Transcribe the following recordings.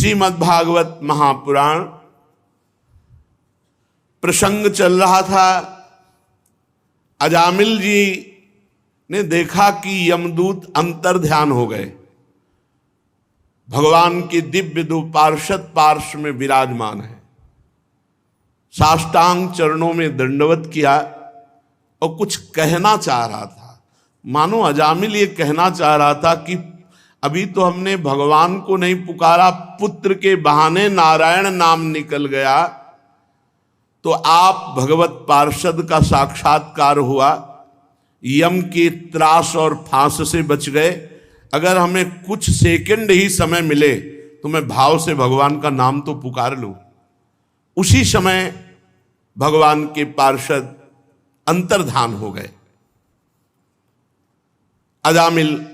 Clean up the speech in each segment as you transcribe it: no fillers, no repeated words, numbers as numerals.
श्रीमद् भागवत महापुराण प्रसंग चल रहा था। अजामिल जी ने देखा कि यमदूत अंतर ध्यान हो गए, भगवान के दिव्य दो पार्षद पार्श्व में विराजमान है। साष्टांग चरणों में दंडवत किया और कुछ कहना चाह रहा था। मानो अजामिल ये कहना चाह रहा था कि अभी तो हमने भगवान को नहीं पुकारा, पुत्र के बहाने नारायण नाम निकल गया, तो आप भगवत पार्षद का साक्षात्कार हुआ, यम के त्रास और फांस से बच गए। अगर हमें कुछ सेकंड ही समय मिले तो मैं भाव से भगवान का नाम तो पुकार लूं। उसी समय भगवान के पार्षद अंतर्धान हो गए। अजामिल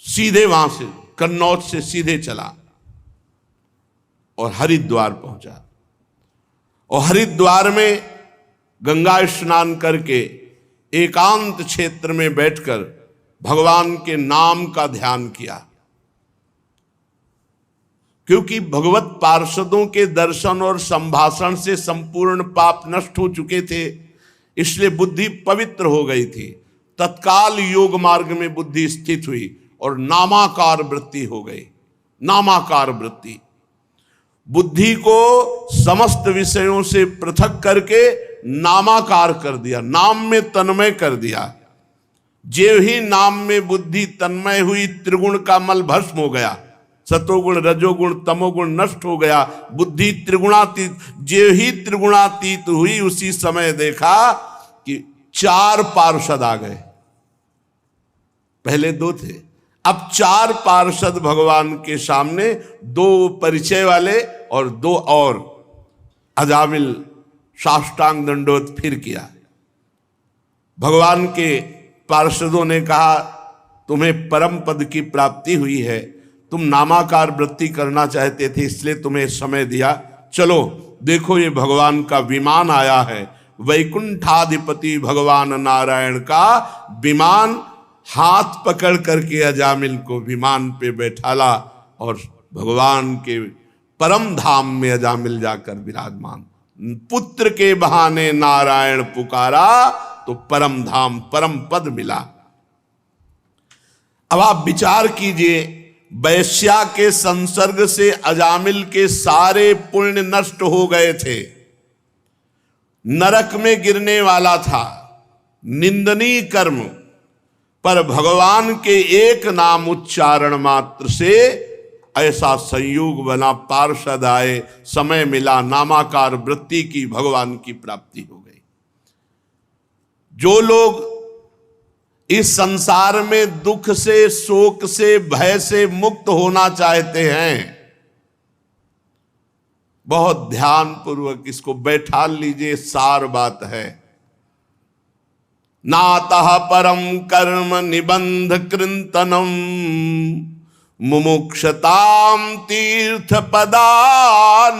सीधे वहां से कन्नौज से सीधे चला और हरिद्वार पहुंचा, और हरिद्वार में गंगा स्नान करके एकांत क्षेत्र में बैठकर भगवान के नाम का ध्यान किया। क्योंकि भगवत पार्षदों के दर्शन और संभाषण से संपूर्ण पाप नष्ट हो चुके थे, इसलिए बुद्धि पवित्र हो गई थी। तत्काल योग मार्ग में बुद्धि स्थित हुई और नामाकार वृत्ति हो गई। नामाकार वृत्ति बुद्धि को समस्त विषयों से पृथक करके नामाकार कर दिया, नाम में तन्मय कर दिया। जो ही नाम में बुद्धि तन्मय हुई, त्रिगुण का मल भस्म हो गया, सतोगुण रजोगुण तमोगुण नष्ट हो गया, बुद्धि त्रिगुणातीत। जो ही त्रिगुणातीत हुई, उसी समय देखा कि 4 पार्षद आ गए। पहले 2 थे, अब 4 पार्षद भगवान के सामने, 2 परिचय वाले और 2 और। अजामिल साष्टांग दंडोत फिर किया। भगवान के पार्षदों ने कहा, तुम्हें परम पद की प्राप्ति हुई है, तुम नामाकार वृत्ति करना चाहते थे, इसलिए तुम्हें समय दिया। चलो देखो, ये भगवान का विमान आया है, वैकुंठाधिपति भगवान नारायण का विमान। हाथ पकड़ करके अजामिल को विमान पे बैठाला और भगवान के परम धाम में अजामिल जाकर विराजमान। पुत्र के बहाने नारायण पुकारा तो परम धाम परम पद मिला। अब आप विचार कीजिए, वैश्या के संसर्ग से अजामिल के सारे पुण्य नष्ट हो गए थे, नरक में गिरने वाला था, निंदनीय कर्म, पर भगवान के एक नाम उच्चारण मात्र से ऐसा संयोग बना, पार्षद आए, समय मिला, नामाकार वृत्ति की, भगवान की प्राप्ति हो गई। जो लोग इस संसार में दुख से, शोक से, भय से मुक्त होना चाहते हैं, बहुत ध्यान पूर्वक इसको बैठा लीजिए, सार बात है। नातः परम कर्म निबंध कृंतनम मुमुक्षताम तीर्थ पदानुकीर्तनात्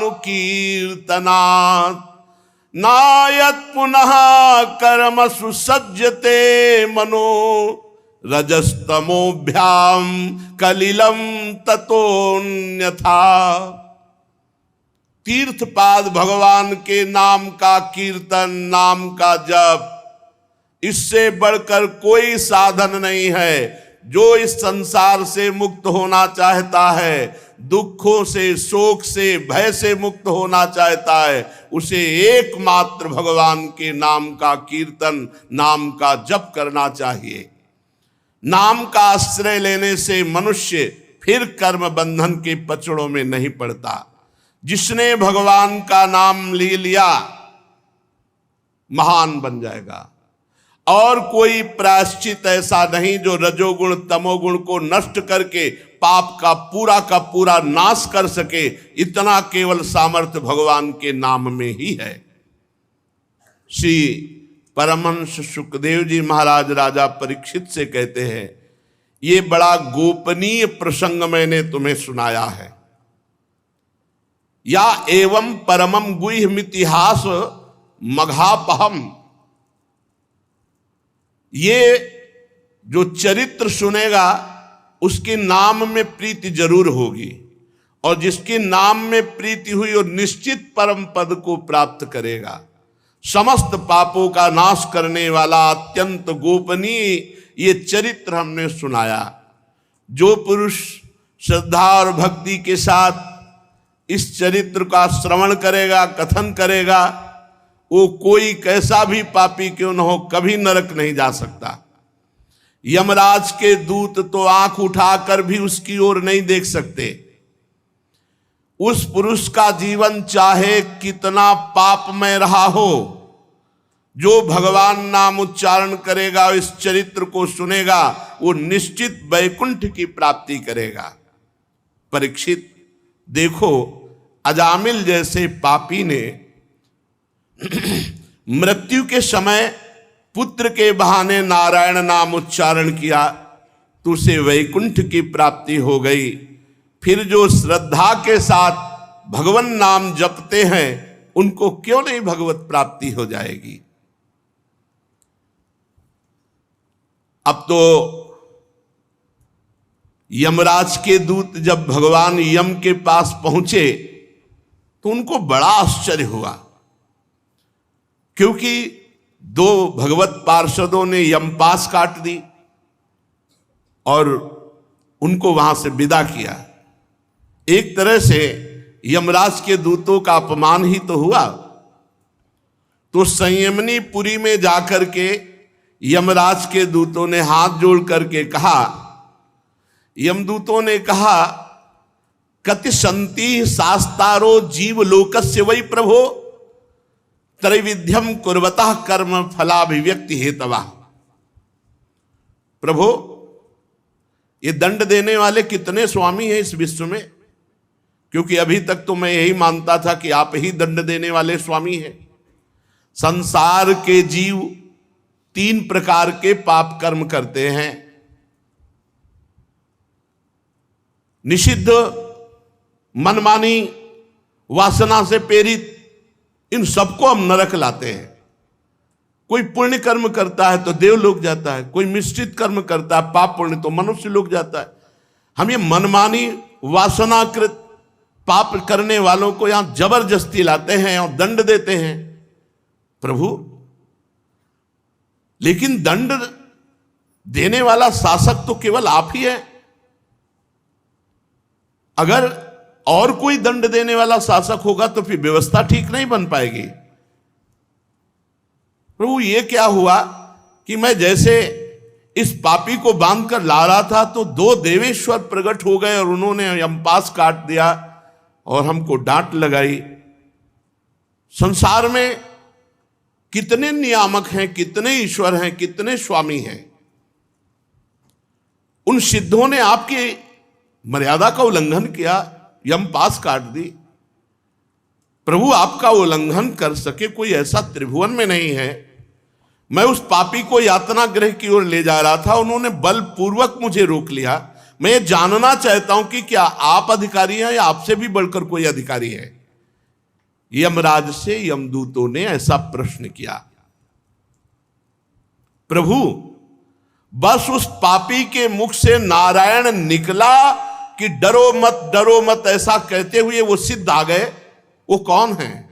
नायत पुनः कर्म सुसज्जते मनो रजस्तमोभ्याम कलिलम ततोन्यथा। तीर्थपाद भगवान के नाम का कीर्तन, नाम का जप, इससे बढ़कर कोई साधन नहीं है। जो इस संसार से मुक्त होना चाहता है, दुखों से, शोक से, भय से मुक्त होना चाहता है, उसे एकमात्र भगवान के नाम का कीर्तन, नाम का जप करना चाहिए। नाम का आश्रय लेने से मनुष्य फिर कर्म बंधन के पचड़ों में नहीं पड़ता। जिसने भगवान का नाम ले लिया महान बन जाएगा। और कोई प्रायश्चित ऐसा नहीं जो रजोगुण तमोगुण को नष्ट करके पाप का पूरा नाश कर सके। इतना केवल सामर्थ्य भगवान के नाम में ही है। श्री परमहंस सुखदेव जी महाराज राजा परीक्षित से कहते हैं, ये बड़ा गोपनीय प्रसंग मैंने तुम्हें सुनाया है। या एवं परमम गुह्यमितिहास मघापहम, ये जो चरित्र सुनेगा उसके नाम में प्रीति जरूर होगी, और जिसके नाम में प्रीति हुई और निश्चित परम पद को प्राप्त करेगा। समस्त पापों का नाश करने वाला अत्यंत गोपनीय ये चरित्र हमने सुनाया। जो पुरुष श्रद्धा और भक्ति के साथ इस चरित्र का श्रवण करेगा, कथन करेगा, वो कोई कैसा भी पापी क्यों न हो कभी नरक नहीं जा सकता। यमराज के दूत तो आंख उठाकर भी उसकी ओर नहीं देख सकते। उस पुरुष का जीवन चाहे कितना पापमय रहा हो, जो भगवान नाम उच्चारण करेगा, इस चरित्र को सुनेगा, वो निश्चित वैकुंठ की प्राप्ति करेगा। परीक्षित देखो, अजामिल जैसे पापी ने मृत्यु के समय पुत्र के बहाने नारायण नाम उच्चारण किया तो उसे वैकुंठ की प्राप्ति हो गई। फिर जो श्रद्धा के साथ भगवान नाम जपते हैं उनको क्यों नहीं भगवत प्राप्ति हो जाएगी। अब तो यमराज के दूत जब भगवान यम के पास पहुंचे तो उनको बड़ा आश्चर्य हुआ, क्योंकि दो भगवत पार्षदों ने यमपास काट दी और उनको वहां से विदा किया। एक तरह से यमराज के दूतों का अपमान ही तो हुआ। तो संयमनी पुरी में जाकर के यमराज के दूतों ने हाथ जोड़ करके कहा, यमदूतों ने कहा, कति संति शास्तारो जीव लोकस्य वै प्रभो त्रैविध्यम कुर्वतः कर्म फलाभिव्यक्ति हेतवा। प्रभो, ये दंड देने वाले कितने स्वामी हैं इस विश्व में, क्योंकि अभी तक तो मैं यही मानता था कि आप ही दंड देने वाले स्वामी हैं। संसार के जीव 3 प्रकार के पाप कर्म करते हैं। निषिद्ध, मनमानी, वासना से प्रेरित, इन सबको हम नरक लाते हैं। कोई पुण्य कर्म करता है तो देवलोक जाता है, कोई मिश्रित कर्म करता है पाप पुण्य तो मनुष्य लोक जाता है। हम ये मनमानी वासनाकृत पाप करने वालों को यहां जबरदस्ती लाते हैं और दंड देते हैं। प्रभु, लेकिन दंड देने वाला शासक तो केवल आप ही है। अगर और कोई दंड देने वाला शासक होगा तो फिर व्यवस्था ठीक नहीं बन पाएगी। प्रभु, ये क्या हुआ कि मैं जैसे इस पापी को बांध कर ला रहा था तो 2 देवेश्वर प्रकट हो गए और उन्होंने यमपास काट दिया और हमको डांट लगाई। संसार में कितने नियामक हैं, कितने ईश्वर हैं, कितने स्वामी हैं। उन सिद्धों ने आपकी मर्यादा का उल्लंघन किया, यमपास काट दी। प्रभु, आपका उल्लंघन कर सके कोई ऐसा त्रिभुवन में नहीं है। मैं उस पापी को यातना गृह की ओर ले जा रहा था, उन्होंने बलपूर्वक मुझे रोक लिया। मैं ये जानना चाहता हूं कि क्या आप अधिकारी हैं या आपसे भी बढ़कर कोई अधिकारी है। यमराज से यमदूतों ने ऐसा प्रश्न किया। प्रभु, बस उस पापी के मुख से नारायण निकला कि डरो मत ऐसा कहते हुए वो सिद्ध आ गए। वो कौन है?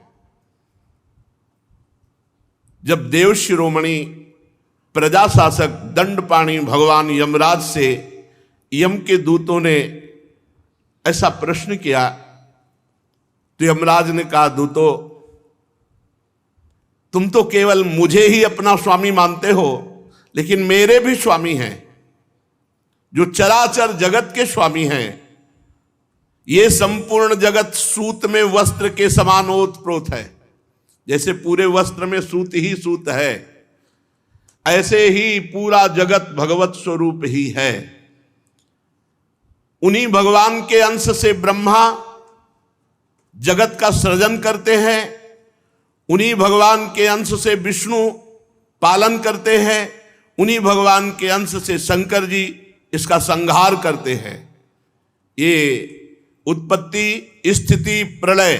जब देव शिरोमणि प्रजाशासक दंडपाणी भगवान यमराज से यम के दूतों ने ऐसा प्रश्न किया तो यमराज ने कहा, दूतों, तुम तो केवल मुझे ही अपना स्वामी मानते हो, लेकिन मेरे भी स्वामी हैं जो चराचर जगत के स्वामी हैं। ये संपूर्ण जगत सूत में वस्त्र के समान ओतप्रोत है। जैसे पूरे वस्त्र में सूत ही सूत है, ऐसे ही पूरा जगत भगवत स्वरूप ही है। उन्हीं भगवान के अंश से ब्रह्मा जगत का सृजन करते हैं, उन्हीं भगवान के अंश से विष्णु पालन करते हैं, उन्हीं भगवान के अंश से शंकर जी इसका संहार करते हैं। ये उत्पत्ति, स्थिति, प्रलय,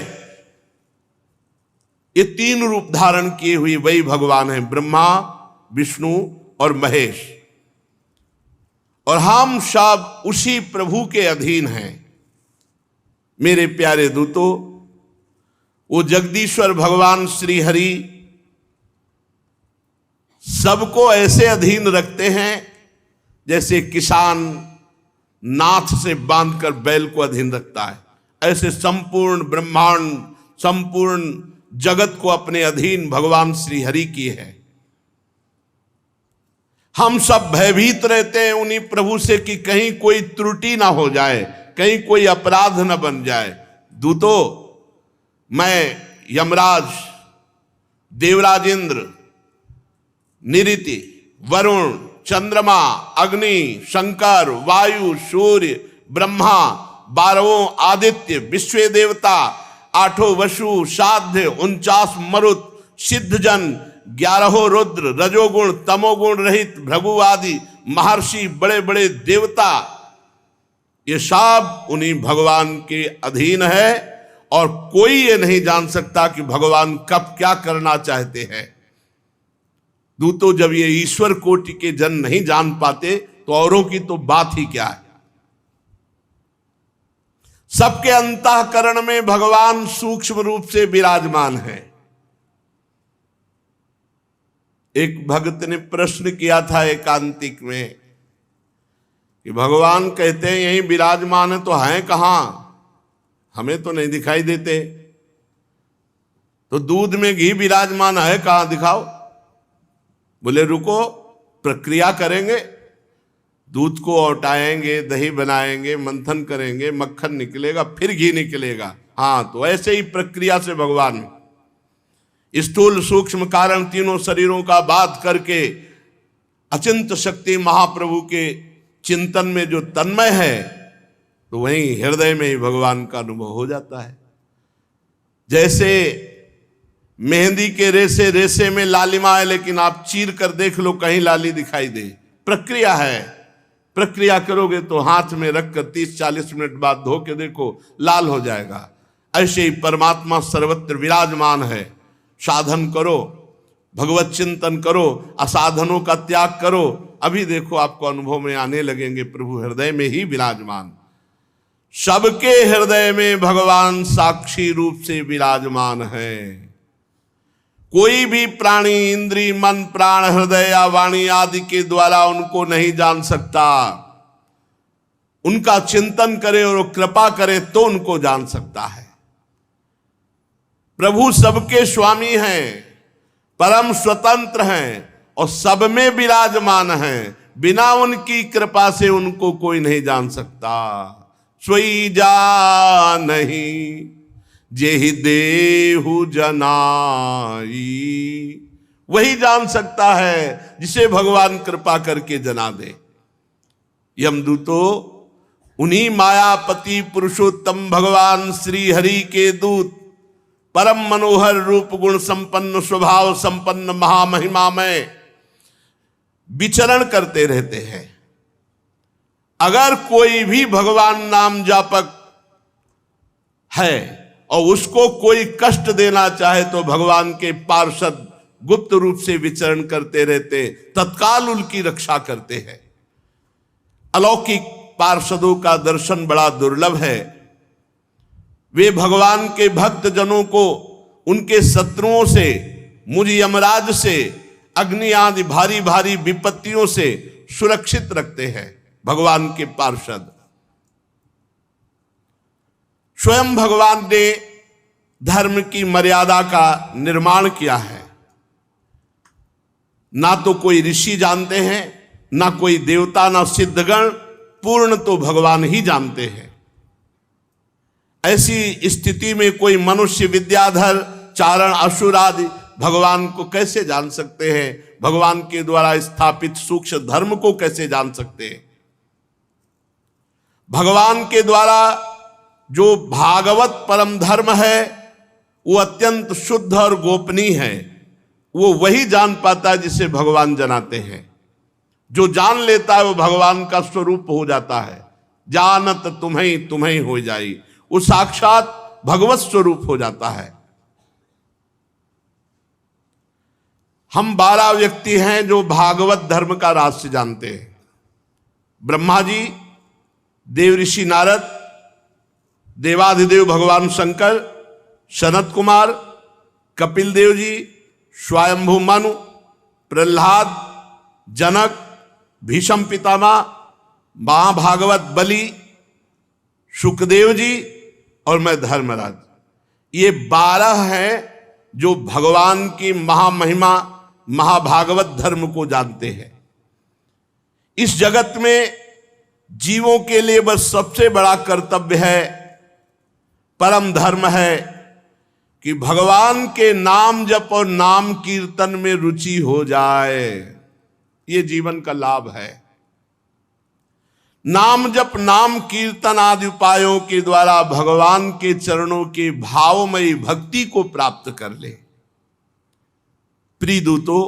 ये 3 रूप धारण किए हुए वही भगवान हैं, ब्रह्मा, विष्णु और महेश। और हम सब उसी प्रभु के अधीन हैं। मेरे प्यारे दूतों, वो जगदीश्वर भगवान श्री हरि सबको ऐसे अधीन रखते हैं जैसे किसान नाथ से बांधकर बैल को अधीन रखता है। ऐसे संपूर्ण ब्रह्मांड, संपूर्ण जगत को अपने अधीन भगवान श्री हरि की है। हम सब भयभीत रहते हैं उन्हीं प्रभु से कि कहीं कोई त्रुटि ना हो जाए, कहीं कोई अपराध न बन जाए। दूतों, मैं यमराज, देवराज इंद्र, निरिति, वरुण, चंद्रमा, अग्नि, शंकर, वायु, सूर्य, ब्रह्मा, 12 आदित्य, विश्व देवता, 8 वसु, साध्य, 49 मरुत, सिद्धजन, 11 रुद्र, रजोगुण तमोगुण रहित भृगु आदि महर्षि, बड़े बड़े देवता, ये सब उन्हीं भगवान के अधीन है। और कोई ये नहीं जान सकता कि भगवान कब क्या करना चाहते हैं। दूतों, जब ये ईश्वर कोटि के जन नहीं जान पाते तो औरों की तो बात ही क्या है। सबके अंतःकरण में भगवान सूक्ष्म रूप से विराजमान है। एक भक्त ने प्रश्न किया था एकांतिक में कि भगवान कहते हैं यहीं विराजमान है, तो हैं कहां, हमें तो नहीं दिखाई देते। तो दूध में घी विराजमान है, कहां दिखाओ। बोले रुको, प्रक्रिया करेंगे, दूध को औटाएंगे, दही बनाएंगे, मंथन करेंगे, मक्खन निकलेगा, फिर घी निकलेगा। हाँ, तो ऐसे ही प्रक्रिया से भगवान स्थूल सूक्ष्म कारण तीनों शरीरों का बात करके अचिंत शक्ति महाप्रभु के चिंतन में जो तन्मय है, तो वहीं हृदय में ही भगवान का अनुभव हो जाता है। जैसे मेहंदी के रेसे रेसे में लालिमा है, लेकिन आप चीर कर देख लो कहीं लाली दिखाई दे। प्रक्रिया है, प्रक्रिया करोगे तो हाथ में रखकर 30-40 मिनट बाद धो के देखो, लाल हो जाएगा। ऐसे ही परमात्मा सर्वत्र विराजमान है। साधन करो, भगवत चिंतन करो, असाधनों का त्याग करो, अभी देखो आपको अनुभव में आने लगेंगे प्रभु हृदय में ही विराजमान। सबके हृदय में भगवान साक्षी रूप से विराजमान है। कोई भी प्राणी इंद्री, मन, प्राण, हृदय या वाणी आदि के द्वारा उनको नहीं जान सकता। उनका चिंतन करे और कृपा करे तो उनको जान सकता है। प्रभु सबके स्वामी हैं, परम स्वतंत्र हैं और सब में विराजमान हैं। बिना उनकी कृपा से उनको कोई नहीं जान सकता। सोई जा नहीं जेहि देहु जनाई, वही जान सकता है जिसे भगवान कृपा करके जना दे। यमदूतो, उन्हीं मायापति पुरुषोत्तम भगवान श्री हरि के दूत परम मनोहर रूप गुण संपन्न स्वभाव संपन्न महामहिमा में विचरण करते रहते हैं। अगर कोई भी भगवान नाम जापक है और उसको कोई कष्ट देना चाहे तो भगवान के पार्षद गुप्त रूप से विचरण करते रहते, तत्काल उनकी रक्षा करते हैं। अलौकिक पार्षदों का दर्शन बड़ा दुर्लभ है। वे भगवान के भक्त जनों को उनके शत्रुओं से, मुझ यमराज से, अग्नि आदि भारी भारी विपत्तियों से सुरक्षित रखते हैं। भगवान के पार्षद स्वयं भगवान ने धर्म की मर्यादा का निर्माण किया है। ना तो कोई ऋषि जानते हैं, ना कोई देवता, ना सिद्धगण, पूर्ण तो भगवान ही जानते हैं। ऐसी स्थिति में कोई मनुष्य, विद्याधर, चारण, असुर आदि भगवान को कैसे जान सकते हैं? भगवान के द्वारा स्थापित सूक्ष्म धर्म को कैसे जान सकते हैं? भगवान के द्वारा जो भागवत परम धर्म है वो अत्यंत शुद्ध और गोपनीय है। वो वही जान पाता है जिसे भगवान जनाते हैं। जो जान लेता है वो भगवान का स्वरूप हो जाता है। जानत तुम्हें तुम्हें हो जाई, वो साक्षात भगवत स्वरूप हो जाता है। हम 12 व्यक्ति हैं जो भागवत धर्म का रहस्य जानते हैं। ब्रह्मा जी, देव ऋषि नारद, देवाधिदेव भगवान शंकर, सनत कुमार, कपिल देव जी, स्वयंभू मनु, प्रहलाद, जनक, भीष्म पितामह, महाभागवत बलि, सुखदेव जी और मैं धर्मराज, ये 12 हैं जो भगवान की महामहिमा महाभागवत धर्म को जानते हैं। इस जगत में जीवों के लिए बस सबसे बड़ा कर्तव्य है, परम धर्म है कि भगवान के नाम जप और नाम कीर्तन में रुचि हो जाए। ये जीवन का लाभ है। नाम जप नाम कीर्तन आदि उपायों के द्वारा भगवान के चरणों के भावमयी भक्ति को प्राप्त कर ले। प्रिय दूतों,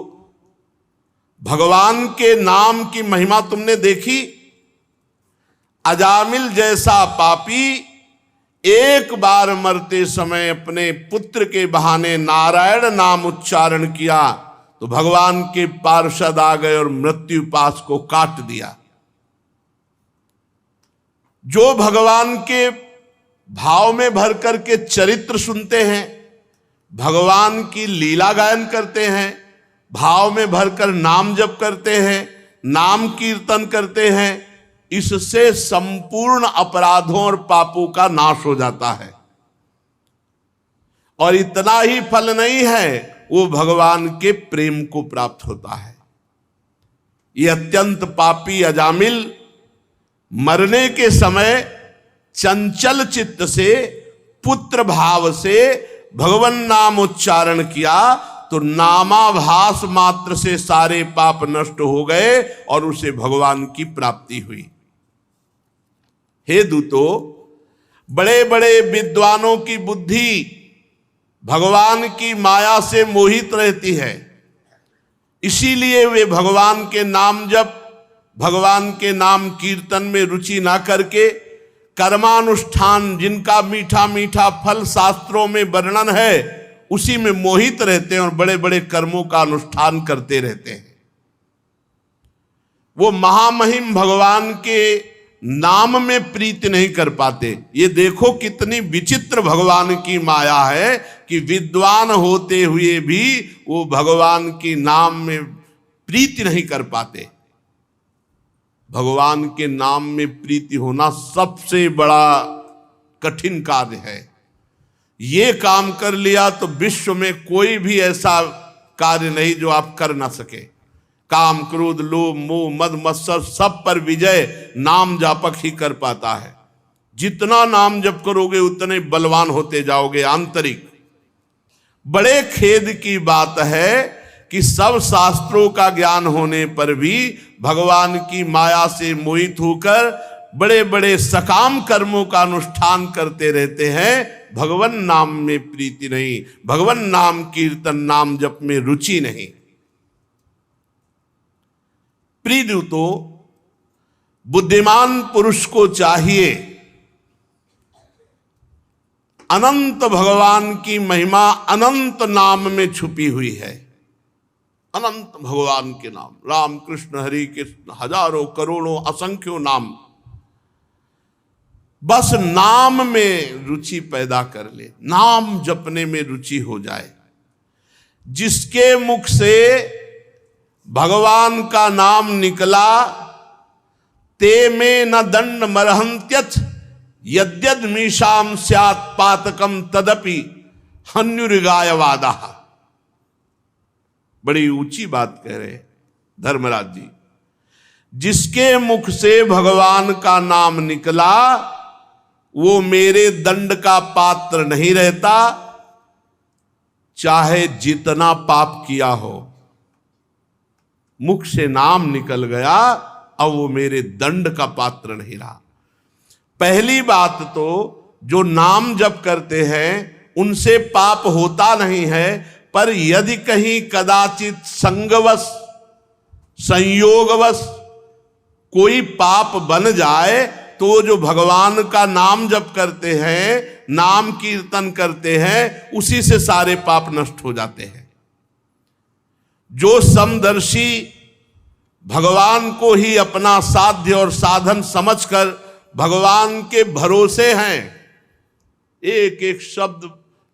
भगवान के नाम की महिमा तुमने देखी। अजामिल जैसा पापी एक बार मरते समय अपने पुत्र के बहाने नारायण नाम उच्चारण किया तो भगवान के पार्षद आ गए और मृत्यु पाश को काट दिया। जो भगवान के भाव में भर करके चरित्र सुनते हैं, भगवान की लीला गायन करते हैं, भाव में भरकर नाम जप करते हैं, नाम कीर्तन करते हैं, इससे संपूर्ण अपराधों और पापों का नाश हो जाता है। और इतना ही फल नहीं है, वो भगवान के प्रेम को प्राप्त होता है। ये अत्यंत पापी अजामिल मरने के समय चंचल चित्त से पुत्र भाव से भगवान नाम उच्चारण किया तो नामाभास मात्र से सारे पाप नष्ट हो गए और उसे भगवान की प्राप्ति हुई। हे दूतों, बड़े बड़े विद्वानों की बुद्धि भगवान की माया से मोहित रहती है, इसीलिए वे भगवान के नाम जप भगवान के नाम कीर्तन में रुचि ना करके कर्मानुष्ठान, जिनका मीठा मीठा फल शास्त्रों में वर्णन है, उसी में मोहित रहते हैं और बड़े बड़े कर्मों का अनुष्ठान करते रहते हैं। वो महामहिम भगवान के नाम में प्रीति नहीं कर पाते। ये देखो कितनी विचित्र भगवान की माया है कि विद्वान होते हुए भी वो भगवान के नाम में प्रीति नहीं कर पाते। भगवान के नाम में प्रीति होना सबसे बड़ा कठिन कार्य है। ये काम कर लिया तो विश्व में कोई भी ऐसा कार्य नहीं जो आप कर ना सके। काम, क्रोध, लोभ, मोह, मद, मत्सर सब पर विजय नाम जापक ही कर पाता है। जितना नाम जप करोगे उतने बलवान होते जाओगे आंतरिक। बड़े खेद की बात है कि सब शास्त्रों का ज्ञान होने पर भी भगवान की माया से मोहित होकर बड़े बड़े सकाम कर्मों का अनुष्ठान करते रहते हैं, भगवान नाम में प्रीति नहीं, भगवान नाम कीर्तन नाम जप में रुचि नहीं। प्रिय दूतों, बुद्धिमान पुरुष को चाहिए अनंत भगवान की महिमा अनंत नाम में छुपी हुई है। अनंत भगवान के नाम, राम कृष्ण हरि कृष्ण, हजारों करोड़ों असंख्यों नाम, बस नाम में रुचि पैदा कर ले, नाम जपने में रुचि हो जाए। जिसके मुख से भगवान का नाम निकला ते में न दंड मरहंत्यथ यद्यद मीशाम स्यात् पातकम तदपि हन्युरिगायवादा। बड़ी ऊंची बात कह रहे धर्मराज जी। जिसके मुख से भगवान का नाम निकला वो मेरे दंड का पात्र नहीं रहता, चाहे जितना पाप किया हो। मुख से नाम निकल गया, अब वो मेरे दंड का पात्र नहीं रहा। पहली बात तो जो नाम जप करते हैं उनसे पाप होता नहीं है, पर यदि कहीं कदाचित संगवश संयोगवश कोई पाप बन जाए तो जो भगवान का नाम जप करते हैं, नाम कीर्तन करते हैं, उसी से सारे पाप नष्ट हो जाते हैं। जो समदर्शी भगवान को ही अपना साध्य और साधन समझकर भगवान के भरोसे हैं, एक एक शब्द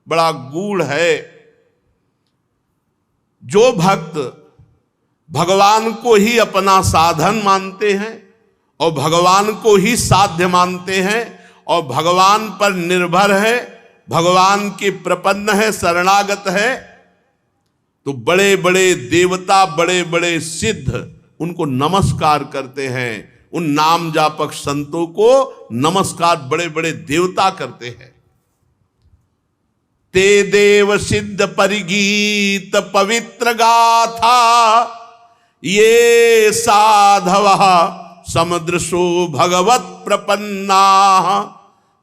बड़ा गूढ़ है। जो भक्त भगवान को ही अपना साधन मानते हैं और भगवान को ही साध्य मानते हैं और भगवान पर निर्भर है, भगवान के प्रपन्न है, शरणागत है, तो बड़े बड़े देवता, बड़े बड़े सिद्ध उनको नमस्कार करते हैं। उन नाम जापक संतों को नमस्कार बड़े बड़े देवता करते हैं। ते देव सिद्ध परिगीत पवित्र गाथा, ये साधव समुद्रसो भगवत प्रपन्ना,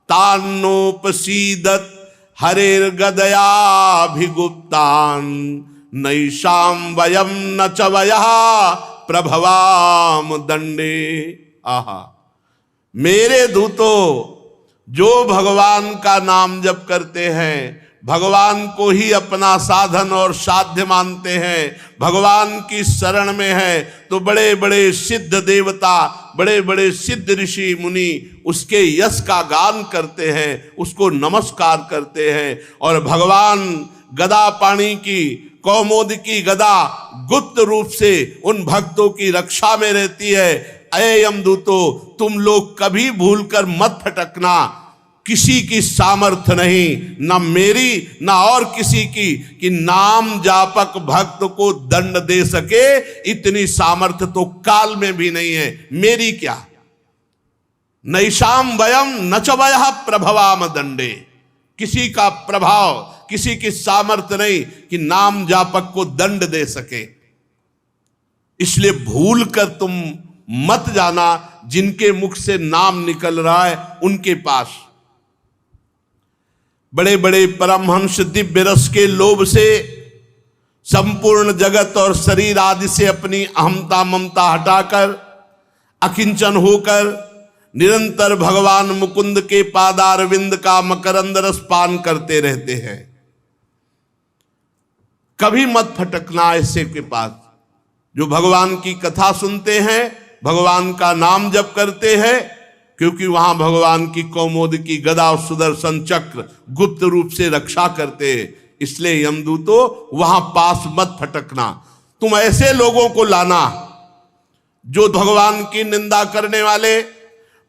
तान्नोपसीदत हरेर्गदयाभिगुप्तान्, नैषाम वयम न च वयः प्रभवाम दंडे। आहा, मेरे दूतों, जो भगवान का नाम जप करते हैं, भगवान को ही अपना साधन और साध्य मानते हैं, भगवान की शरण में है, तो बड़े बड़े सिद्ध देवता, बड़े बड़े सिद्ध ऋषि मुनि उसके यश का गान करते हैं, उसको नमस्कार करते हैं। और भगवान गदा पाणी की, कौमोद की गदा गुप्त रूप से उन भक्तों की रक्षा में रहती है। अये यमदूतो, तुम लोग कभी भूलकर मत फटकना, किसी की सामर्थ्य नहीं, ना मेरी ना और किसी की, कि नाम जापक भक्त को दंड दे सके, इतनी सामर्थ्य तो काल में भी नहीं है। मेरी क्या, नैषाम वयम न च वयः प्रभवाम दंडे, किसी का प्रभाव, किसी की सामर्थ्य नहीं कि नाम जापक को दंड दे सके। इसलिए भूल कर तुम मत जाना, जिनके मुख से नाम निकल रहा है उनके पास। बड़े बड़े परमहंस दिव्य रस के लोभ से संपूर्ण जगत और शरीर आदि से अपनी अहमता ममता हटाकर अकिंचन होकर निरंतर भगवान मुकुंद के पादारविंद का मकरंद रस पान करते रहते हैं। कभी मत फटकना ऐसे के पास, जो भगवान की कथा सुनते हैं, भगवान का नाम जप करते हैं, क्योंकि वहां भगवान की कौमोद की गदा और सुदर्शन चक्र गुप्त रूप से रक्षा करते हैं। इसलिए यमदूतो वहां पास मत फटकना। तुम ऐसे लोगों को लाना जो भगवान की निंदा करने वाले,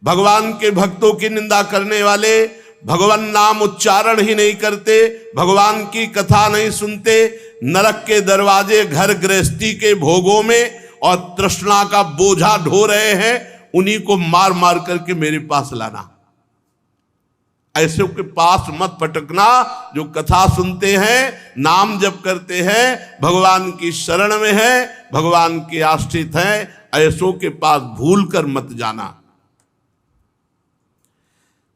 भगवान के भक्तों की निंदा करने वाले, भगवान नाम उच्चारण ही नहीं करते, भगवान की कथा नहीं सुनते, नरक के दरवाजे घर गृहस्थी के भोगों में और तृष्णा का बोझा ढो रहे हैं, उन्हीं को मार मार करके मेरे पास लाना। ऐसे के पास मत फटकना जो कथा सुनते हैं, नाम जप करते हैं, भगवान की शरण में है, भगवान के आश्रित हैं, ऐसों के पास भूल कर मत जाना।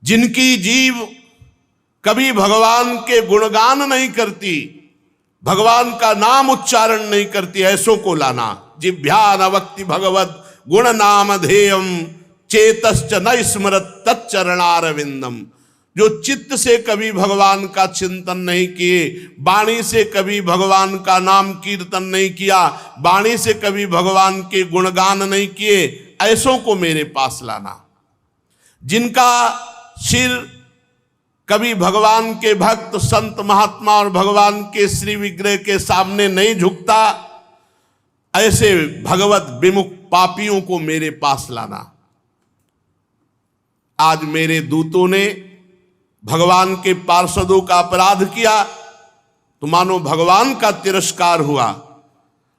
जिनकी जीव कभी भगवान के गुणगान नहीं करती, भगवान का नाम उच्चारण नहीं करती, ऐसों को लाना। जिभ्या न वक्ति भगवत गुण नाम ध्येयम, चेतश्च न स्मरत तच्चरणारविंदम। जो चित्त से कभी भगवान का चिंतन नहीं किए, वाणी से कभी भगवान का नाम कीर्तन नहीं किया, वाणी से कभी भगवान के गुणगान नहीं किए, ऐसों को मेरे पास लाना। जिनका सिर कभी भगवान के भक्त संत महात्मा और भगवान के श्री विग्रह के सामने नहीं झुकता, ऐसे भगवत विमुख पापियों को मेरे पास लाना। आज मेरे दूतों ने भगवान के पार्षदों का अपराध किया तो मानो भगवान का तिरस्कार हुआ,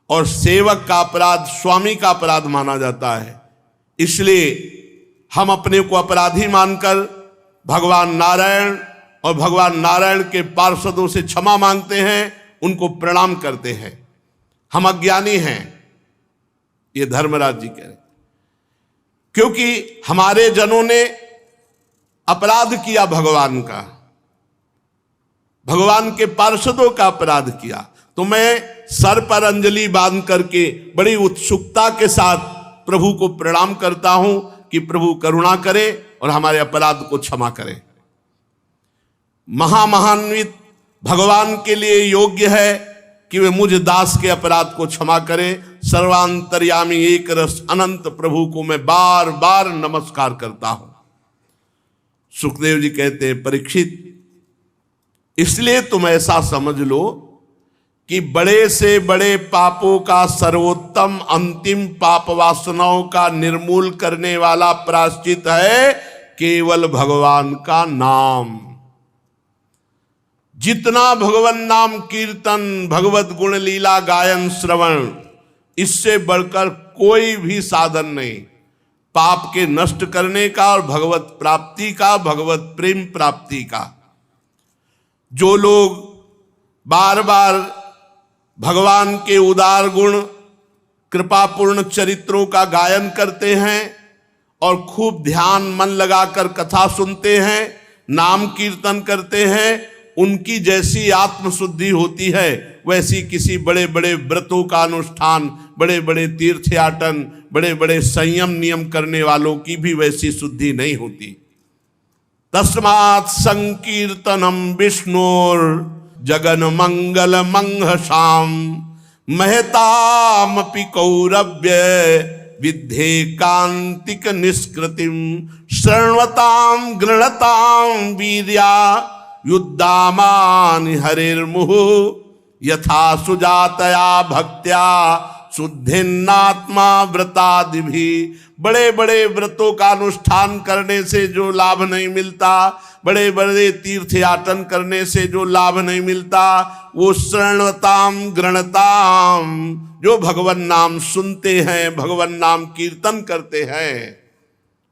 और सेवक का अपराध स्वामी का अपराध माना जाता है। इसलिए हम अपने को अपराधी मानकर भगवान नारायण और भगवान नारायण के पार्षदों से क्षमा मांगते हैं, उनको प्रणाम करते हैं। हम अज्ञानी हैं, ये धर्मराज जी कह रहे, क्योंकि हमारे जनों ने अपराध किया भगवान का, भगवान के पार्षदों का अपराध किया। तो मैं सर पर अंजलि बांध करके बड़ी उत्सुकता के साथ प्रभु को प्रणाम करता हूं कि प्रभु करुणा करे और हमारे अपराध को क्षमा करे। महामहान्वित भगवान के लिए योग्य है कि वे मुझ दास के अपराध को क्षमा करे। सर्वांतर्यामी एक रस अनंत प्रभु को मैं बार बार नमस्कार करता हूं। सुखदेव जी कहते हैं, परीक्षित इसलिए तुम ऐसा समझ लो कि बड़े से बड़े पापों का सर्वोत्तम अंतिम पाप वासनाओं का निर्मूल करने वाला प्रायश्चित है केवल भगवान का नाम। जितना भगवान नाम कीर्तन, भगवत गुण लीला गायन श्रवण, इससे बढ़कर कोई भी साधन नहीं पाप के नष्ट करने का और भगवत प्राप्ति का, भगवत प्रेम प्राप्ति का। जो लोग बार बार भगवान के उदार गुण, कृपापूर्ण चरित्रों का गायन करते हैं और खूब ध्यान मन लगाकर कथा सुनते हैं, नाम कीर्तन करते हैं, उनकी जैसी आत्मशुद्धि होती है वैसी किसी बड़े बड़े व्रतों का अनुष्ठान, बड़े बड़े तीर्थयाटन, बड़े बड़े संयम नियम करने वालों की भी वैसी शुद्धि नहीं होती। तस्मात् संकीर्तनम विष्णुर जगन मंगल मंहसाम महतामपि कौरव्य विद्धे कांतिक निष्कृतिम शृण्वताम गृणताम वीर्या युद्धामानि हरिर्मुहु यथा सुजातया भक्त्या शुद्धिन्नात्मा व्रतादिभि। बड़े बड़े व्रतों का अनुष्ठान करने से जो लाभ नहीं मिलता, बड़े बड़े तीर्थयाटन करने से जो लाभ नहीं मिलता, वो शरणताम गृणताम, जो भगवान नाम सुनते हैं, भगवान नाम कीर्तन करते हैं,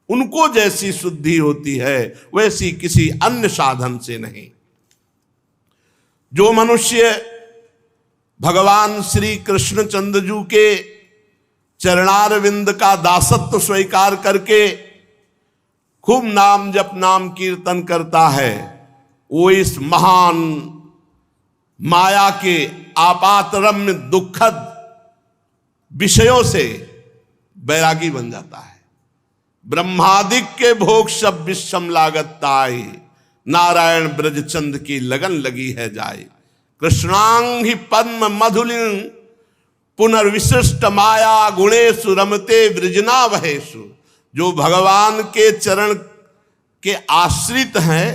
उनको जैसी शुद्धि होती है वैसी किसी अन्य साधन से नहीं। जो मनुष्य भगवान श्री कृष्णचंद्र जी के चरणारविंद का दासत्व स्वीकार करके खूब नाम जप नाम कीर्तन करता है, वो इस महान माया के आपातरम्य दुखद विषयों से बैरागी बन जाता है। ब्रह्मादिक के भोग सब विषम लागत ताई, नारायण ब्रजचंद की लगन लगी है जाए। कृष्णांग ही पद्म मधुलिन पुनर्विशिष्ट माया गुणेशु रमते वृजना वहेशु। जो भगवान के चरण के आश्रित हैं,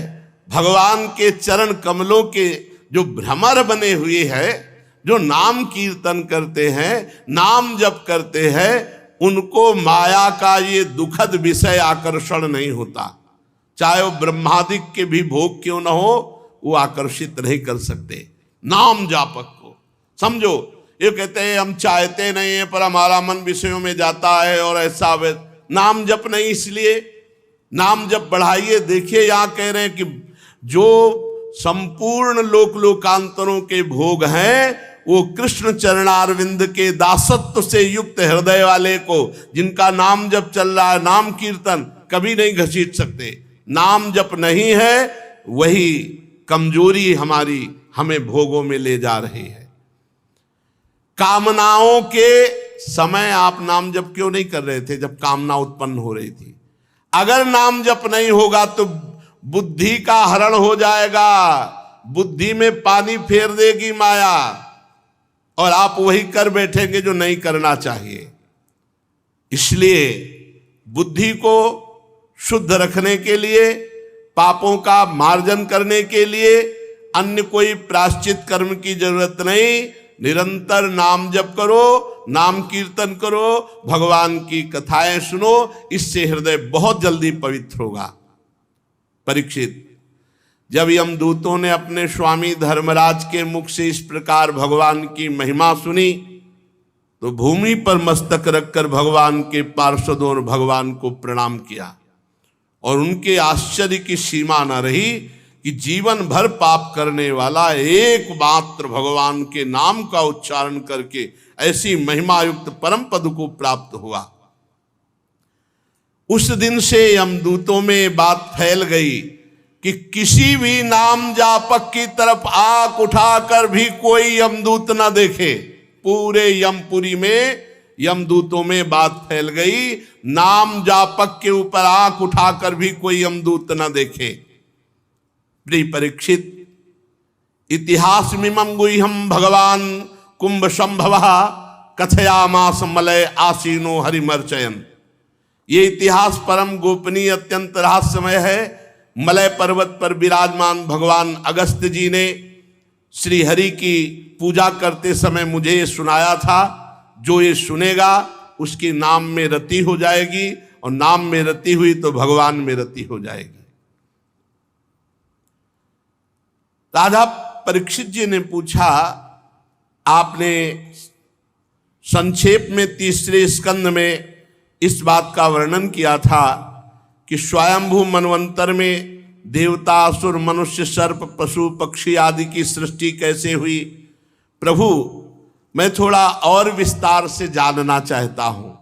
भगवान के चरण कमलों के जो भ्रमर बने हुए हैं, जो नाम कीर्तन करते हैं, नाम जप करते हैं, उनको माया का ये दुखद विषय आकर्षण नहीं होता। चाहे वो ब्रह्मादिक के भी भोग क्यों न हो, वो आकर्षित नहीं कर सकते नाम जापक को। समझो, ये कहते हैं हम चाहते नहीं है पर हमारा मन विषयों में जाता है और ऐसा नाम जप नहीं, इसलिए नाम जप बढ़ाइए। देखिए यहाँ कह रहे हैं कि जो संपूर्ण लोक लोकांतरों के भोग हैं वो कृष्ण चरणारविंद के दासत्व से युक्त हृदय वाले को, जिनका नाम जप चल रहा है, नाम कीर्तन, कभी नहीं घसीट सकते। नाम जप नहीं है, वही कमजोरी हमारी हमें भोगों में ले जा रही है। कामनाओं के समय आप नाम जप क्यों नहीं कर रहे थे जब कामना उत्पन्न हो रही थी? अगर नाम जप नहीं होगा तो बुद्धि का हरण हो जाएगा, बुद्धि में पानी फेर देगी माया और आप वही कर बैठेंगे जो नहीं करना चाहिए। इसलिए बुद्धि को शुद्ध रखने के लिए, पापों का मार्जन करने के लिए अन्य कोई प्रायश्चित कर्म की जरूरत नहीं। निरंतर नाम जप करो, नाम कीर्तन करो, भगवान की कथाएं सुनो, इससे हृदय बहुत जल्दी पवित्र होगा। परीक्षित, जब यमदूतों ने अपने स्वामी धर्मराज के मुख से इस प्रकार भगवान की महिमा सुनी तो भूमि पर मस्तक रखकर भगवान के पार्षदों और भगवान को प्रणाम किया और उनके आश्चर्य की सीमा न रही कि जीवन भर पाप करने वाला एकमात्र भगवान के नाम का उच्चारण करके ऐसी महिमा युक्त परम पद को प्राप्त हुआ। उस दिन से यमदूतों में बात फैल गई कि किसी भी नाम जापक की तरफ आंख उठाकर भी कोई यमदूत न देखे। पूरे यमपुरी में यमदूतों में बात फैल गई, नाम जापक के ऊपर आंख उठाकर भी कोई यमदूत न देखे। प्रिय परीक्षित, इतिहास मिमं गुह्यं भगवान कुंभ संभव कथयामास मलय आसीनो हरिमर्चयन। ये इतिहास परम गोपनीय अत्यंत रहस्यमय है। मलय पर्वत पर विराजमान भगवान अगस्त्य जी ने श्री हरि की पूजा करते समय मुझे ये सुनाया था, जो ये सुनेगा उसकी नाम में रति हो जाएगी, और नाम में रति हुई तो भगवान में रति हो जाएगी। राजा परीक्षित जी ने पूछा, आपने संक्षेप में तीसरे स्कंद में इस बात का वर्णन किया था कि स्वयंभू मनवंतर में देवता, असुर, मनुष्य, सर्प, पशु, पक्षी आदि की सृष्टि कैसे हुई। प्रभु, मैं थोड़ा और विस्तार से जानना चाहता हूं।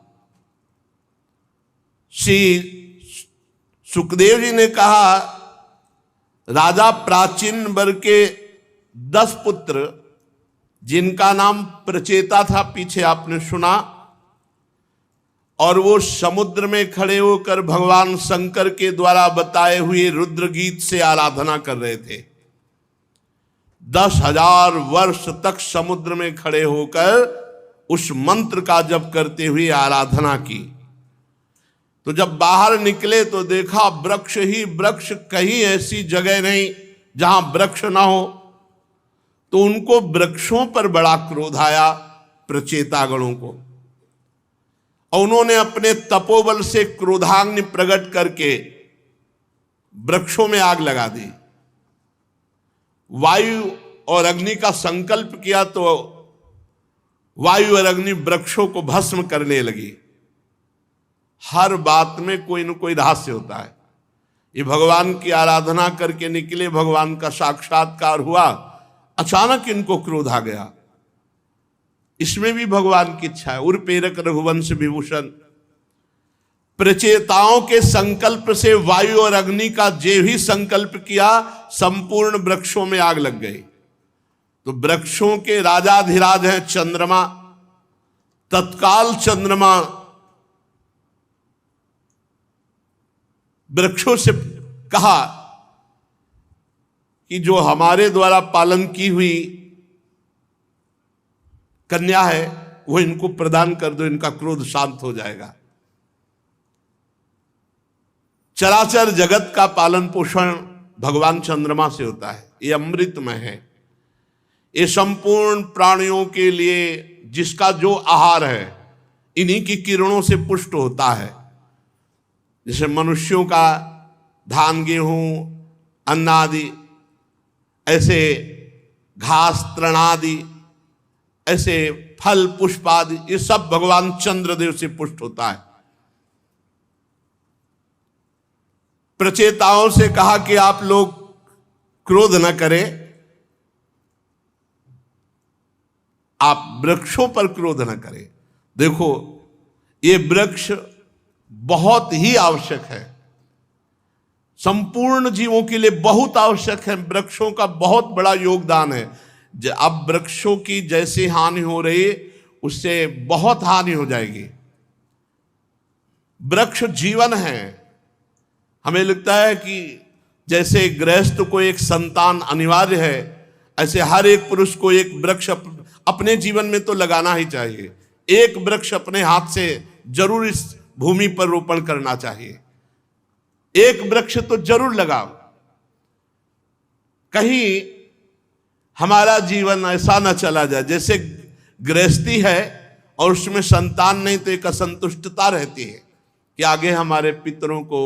श्री सुखदेव जी ने कहा, राजा प्राचीन वर्ग के 10 पुत्र, जिनका नाम प्रचेता था, पीछे आपने सुना, और वो समुद्र में खड़े होकर भगवान शंकर के द्वारा बताए हुए रुद्र गीत से आराधना कर रहे थे। 10,000 वर्ष तक समुद्र में खड़े होकर उस मंत्र का जप करते हुए आराधना की। तो जब बाहर निकले तो देखा वृक्ष ही वृक्ष, कहीं ऐसी जगह नहीं जहां वृक्ष ना हो। तो उनको वृक्षों पर बड़ा क्रोध आया, प्रचेतागणों को, और उन्होंने अपने तपोबल से क्रोधाग्नि प्रकट करके वृक्षों में आग लगा दी। वायु और अग्नि का संकल्प किया तो वायु और अग्नि वृक्षों को भस्म करने लगी। हर बात में कोई न कोई रहस्य होता है। ये भगवान की आराधना करके निकले, भगवान का साक्षात्कार हुआ, अचानक इनको क्रोध आ गया। इसमें भी भगवान की इच्छा है। उर्पेरक रघुवंश विभूषण, प्रचेताओं के संकल्प से वायु और अग्नि का जे भी संकल्प किया, संपूर्ण वृक्षों में आग लग गई। तो वृक्षों के राजाधिराज हैं चंद्रमा। तत्काल चंद्रमा वृक्षों से कहा कि जो हमारे द्वारा पालन की हुई कन्या है वो इनको प्रदान कर दो, इनका क्रोध शांत हो जाएगा। चराचर जगत का पालन पोषण भगवान चंद्रमा से होता है। ये अमृतमय है। ये संपूर्ण प्राणियों के लिए जिसका जो आहार है इन्हीं की किरणों से पुष्ट होता है। जैसे मनुष्यों का धान, गेहूं, अन्न आदि, ऐसे घास, तृणादि, ऐसे फल, पुष्प आदि, ये सब भगवान चंद्रदेव से पुष्ट होता है। प्रचेताओं से कहा कि आप लोग क्रोध न करें, आप वृक्षों पर क्रोध न करें। देखो, ये वृक्ष बहुत ही आवश्यक है, संपूर्ण जीवों के लिए बहुत आवश्यक है। वृक्षों का बहुत बड़ा योगदान है। अब वृक्षों की जैसी हानि हो रही है उससे बहुत हानि हो जाएगी। वृक्ष जीवन है। हमें लगता है कि जैसे गृहस्थ को एक संतान अनिवार्य है, ऐसे हर एक पुरुष को एक वृक्ष अपने जीवन में तो लगाना ही चाहिए। एक वृक्ष अपने हाथ से जरूर इस भूमि पर रोपण करना चाहिए। एक वृक्ष तो जरूर लगाओ। कहीं हमारा जीवन ऐसा न चला जाए जैसे गृहस्थी है और उसमें संतान नहीं तो एक असंतुष्टता रहती है कि आगे हमारे पितरों को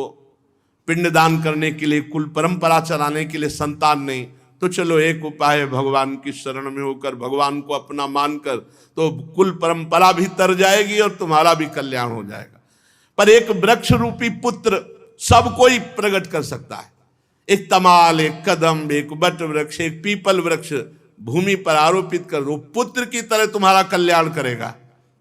पिंडदान करने के लिए, कुल परंपरा चलाने के लिए संतान नहीं। तो चलो एक उपाय है, भगवान की शरण में होकर भगवान को अपना मानकर तो कुल परंपरा भी तर जाएगी और तुम्हारा भी कल्याण हो जाएगा। पर एक वृक्ष रूपी पुत्र सब कोई प्रकट कर सकता है। एक तमाल, एक कदम, एक बट वृक्ष, एक पीपल वृक्ष भूमि पर आरोपित कर दो, पुत्र की तरह तुम्हारा कल्याण करेगा,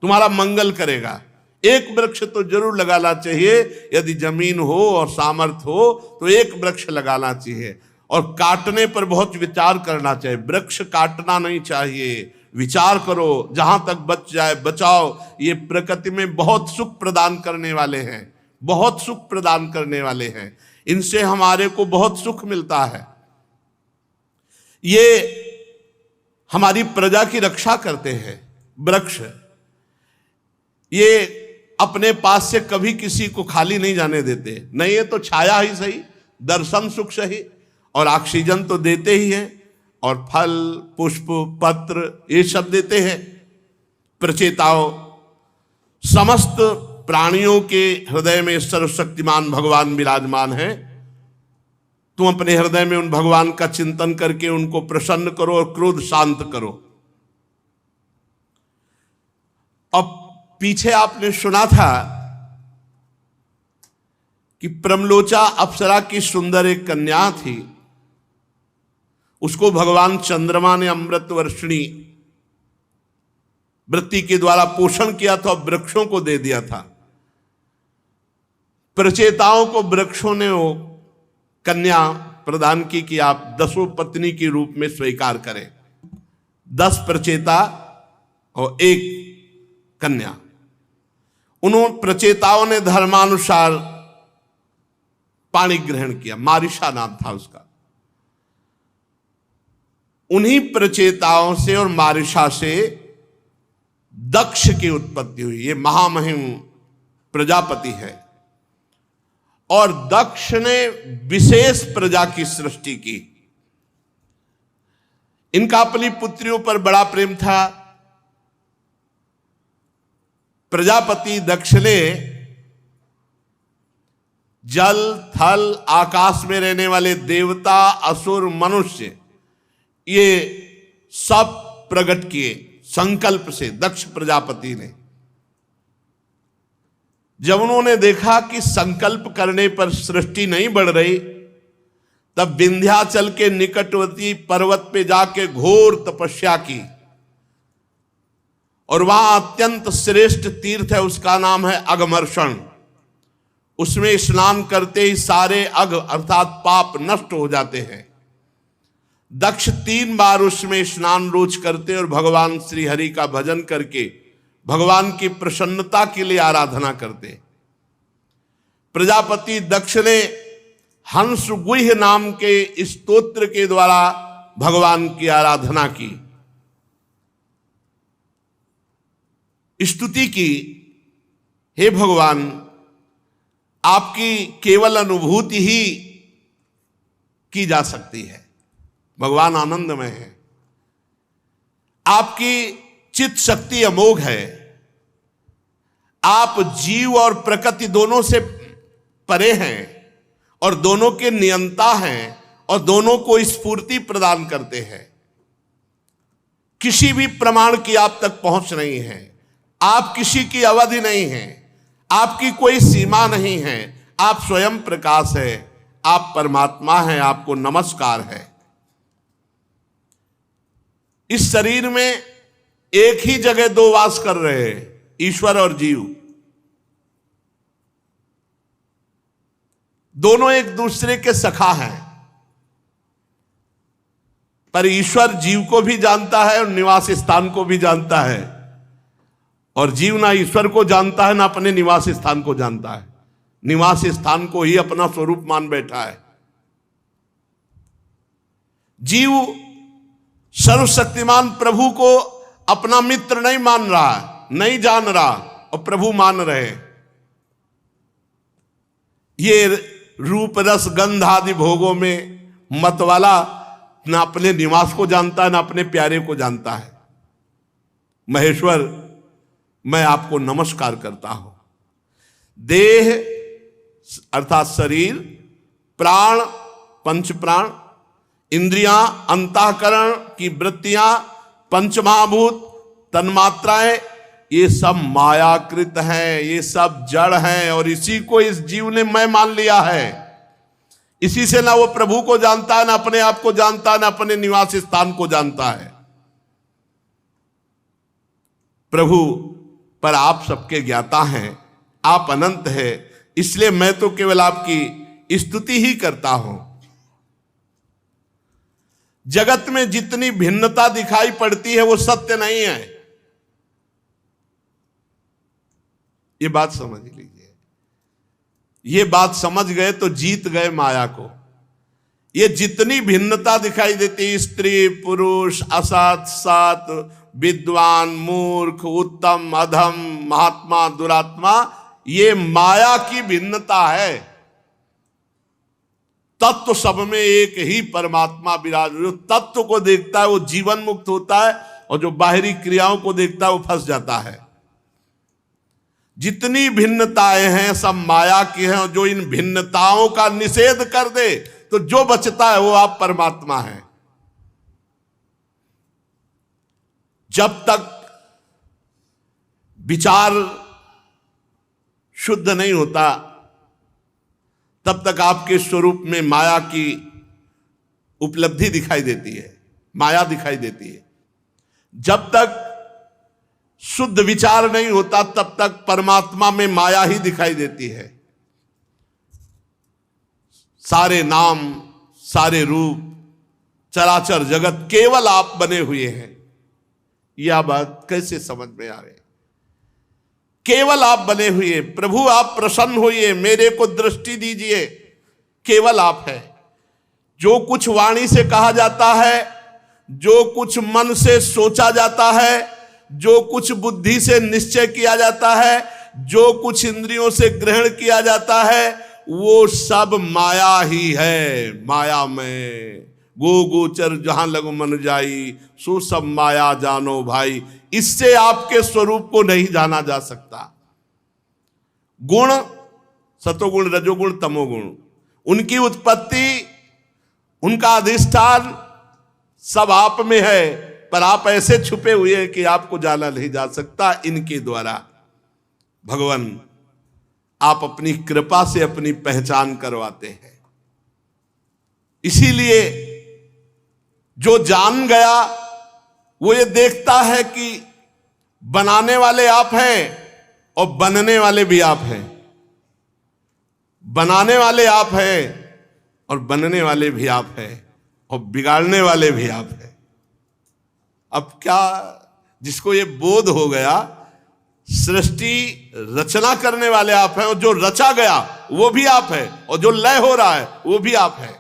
तुम्हारा मंगल करेगा। एक वृक्ष तो जरूर लगाना चाहिए। यदि जमीन हो और सामर्थ्य हो तो एक वृक्ष लगाना चाहिए। और काटने पर बहुत विचार करना चाहिए। वृक्ष काटना नहीं चाहिए, विचार करो, जहां तक बच जाए बचाओ। ये प्रकृति में बहुत सुख प्रदान करने वाले हैं, बहुत सुख प्रदान करने वाले हैं। इनसे हमारे को बहुत सुख मिलता है। ये हमारी प्रजा की रक्षा करते हैं वृक्ष। ये अपने पास से कभी किसी को खाली नहीं जाने देते। नहीं है तो छाया ही सही, दर्शन सुख सही, और ऑक्सीजन तो देते ही हैं, और फल पुष्प पत्र ये सब देते हैं। प्रचेताओं, समस्त प्राणियों के हृदय में सर्वशक्तिमान भगवान विराजमान है। तुम अपने हृदय में उन भगवान का चिंतन करके उनको प्रसन्न करो और क्रोध शांत करो। अब पीछे आपने सुना था कि प्रमलोचा अप्सरा की सुंदर एक कन्या थी, उसको भगवान चंद्रमा ने अमृत वर्षिणी वृत्ति के द्वारा पोषण किया था, वृक्षों को दे दिया था। प्रचेताओं को वृक्षों ने वो कन्या प्रदान की कि आप 10 पत्नी के रूप में स्वीकार करें। 10 प्रचेता और 1 कन्या। उन्होंने प्रचेताओं ने धर्मानुसार पाणी ग्रहण किया, मारिशा नाम था उसका। उन्हीं प्रचेताओं से और मारिशा से दक्ष की उत्पत्ति हुई। ये महामहिम प्रजापति है, और दक्ष ने विशेष प्रजा की सृष्टि की। इनका अपनी पुत्रियों पर बड़ा प्रेम था। प्रजापति दक्ष ने जल थल आकाश में रहने वाले देवता असुर मनुष्य ये सब प्रकट किए संकल्प से। दक्ष प्रजापति ने जब उन्होंने देखा कि संकल्प करने पर सृष्टि नहीं बढ़ रही, तब विंध्याचल के निकटवर्ती पर्वत पे जाके घोर तपस्या की, और वहां अत्यंत श्रेष्ठ तीर्थ है, उसका नाम है अघमर्षण। उसमें स्नान करते ही सारे अघ अर्थात पाप नष्ट हो जाते हैं। दक्ष 3 बार उसमें स्नान रोज करते और भगवान श्री हरि का भजन करके भगवान की प्रसन्नता के लिए आराधना करते। प्रजापति दक्ष ने हंस गुह्य नाम के स्तोत्र के द्वारा भगवान की आराधना की, स्तुति की। हे भगवान, आपकी केवल अनुभूति ही की जा सकती है। भगवान आनंदमय है, आपकी चित्त शक्ति अमोघ है, आप जीव और प्रकृति दोनों से परे हैं और दोनों के नियंता हैं और दोनों को स्फूर्ति प्रदान करते हैं। किसी भी प्रमाण की आप तक पहुंच नहीं है, आप किसी की अवधि नहीं है, आपकी कोई सीमा नहीं है, आप स्वयं प्रकाश है, आप परमात्मा हैं, आपको नमस्कार है। इस शरीर में एक ही जगह 2 वास कर रहे हैं, ईश्वर और जीव। दोनों एक दूसरे के सखा हैं, पर ईश्वर जीव को भी जानता है और निवास स्थान को भी जानता है, और जीव ना ईश्वर को जानता है ना अपने निवास स्थान को जानता है। निवास स्थान को ही अपना स्वरूप मान बैठा है। जीव सर्वशक्तिमान प्रभु को अपना मित्र नहीं मान रहा, नहीं जान रहा, और प्रभु मान रहे। ये रूप रस गंध आदि भोगों में मत वाला ना अपने निवास को जानता है ना अपने प्यारे को जानता है। महेश्वर, मैं आपको नमस्कार करता हूं। देह अर्थात शरीर, प्राण, 5 प्राण, इंद्रियां, अंतःकरण की वृत्तियां, 5 महाभूत, तन्मात्राएं, ये सब मायाकृत हैं, ये सब जड़ हैं, और इसी को इस जीव ने मैं मान लिया है। इसी से ना वो प्रभु को जानता है, ना अपने आप को जानता है, ना अपने निवास स्थान को जानता है। प्रभु पर आप सबके ज्ञाता हैं, आप अनंत है, इसलिए मैं तो केवल आपकी स्तुति ही करता हूं। जगत में जितनी भिन्नता दिखाई पड़ती है वो सत्य नहीं है, ये बात समझ लीजिए। ये बात समझ गए तो जीत गए माया को। ये जितनी भिन्नता दिखाई देती, स्त्री पुरुष, असत सत, विद्वान मूर्ख, उत्तम अधम, महात्मा दुरात्मा, ये माया की भिन्नता है। तत्व सब में एक ही परमात्मा विराज। जो तत्व को देखता है वो जीवन मुक्त होता है, और जो बाहरी क्रियाओं को देखता है वो फंस जाता है। जितनी भिन्नताएं हैं सब माया की हैं, और जो इन भिन्नताओं का निषेध कर दे तो जो बचता है वो आप परमात्मा हैं। जब तक विचार शुद्ध नहीं होता तब तक आपके स्वरूप में माया की उपलब्धि दिखाई देती है, माया दिखाई देती है। जब तक शुद्ध विचार नहीं होता तब तक परमात्मा में माया ही दिखाई देती है। सारे नाम, सारे रूप, चराचर जगत केवल आप बने हुए हैं। यह बात कैसे समझ में आ रही? केवल आप बने हुए। प्रभु आप प्रसन्न होइए, मेरे को दृष्टि दीजिए, केवल आप है। जो कुछ वाणी से कहा जाता है, जो कुछ मन से सोचा जाता है, जो कुछ बुद्धि से निश्चय किया जाता है, जो कुछ इंद्रियों से ग्रहण किया जाता है, वो सब माया ही है। माया में गो गोचर जहां लगो मन जाई, सो सब माया जानो भाई। इससे आपके स्वरूप को नहीं जाना जा सकता। गुण, सतोगुण, रजोगुण, तमोगुण, उनकी उत्पत्ति, उनका अधिष्ठान सब आप में है, पर आप ऐसे छुपे हुए हैं कि आपको जाना नहीं जा सकता। इनके द्वारा भगवान आप अपनी कृपा से अपनी पहचान करवाते हैं। इसीलिए जो जान गया वो ये देखता है कि बनाने वाले आप हैं और बनने वाले भी आप हैं। बनाने वाले आप हैं और बनने वाले भी आप हैं, और बिगाड़ने वाले भी आप हैं। अब क्या, जिसको ये बोध हो गया सृष्टि रचना करने वाले आप हैं, और जो रचा गया वो भी आप है, और जो लय हो रहा है वो भी आप है।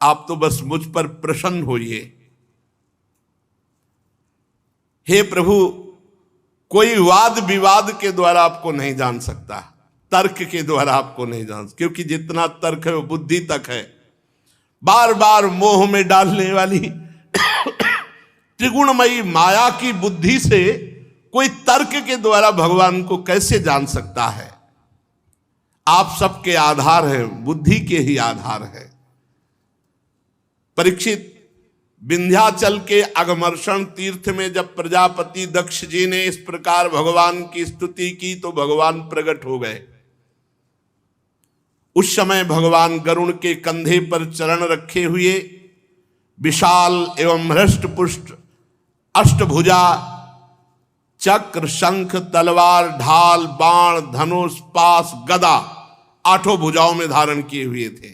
आप तो बस मुझ पर प्रसन्न होइए। हे प्रभु, कोई वाद विवाद के द्वारा आपको नहीं जान सकता, तर्क के द्वारा आपको नहीं जान सकता, क्योंकि जितना तर्क है वो बुद्धि तक है। बार बार मोह में डालने वाली त्रिगुणमयी माया की बुद्धि से कोई तर्क के द्वारा भगवान को कैसे जान सकता है? आप सबके आधार हैं, बुद्धि के ही आधार है। परीक्षित, विंध्याचल के अगमर्षण तीर्थ में जब प्रजापति दक्ष जी ने इस प्रकार भगवान की स्तुति की तो भगवान प्रकट हो गए। उस समय भगवान गरुड़ के कंधे पर चरण रखे हुए, विशाल एवं हृष्ट पुष्ट अष्टभुजा, चक्र, शंख, तलवार, ढाल, बाण, धनुष, पास, गदा, आठों भुजाओं में धारण किए हुए थे।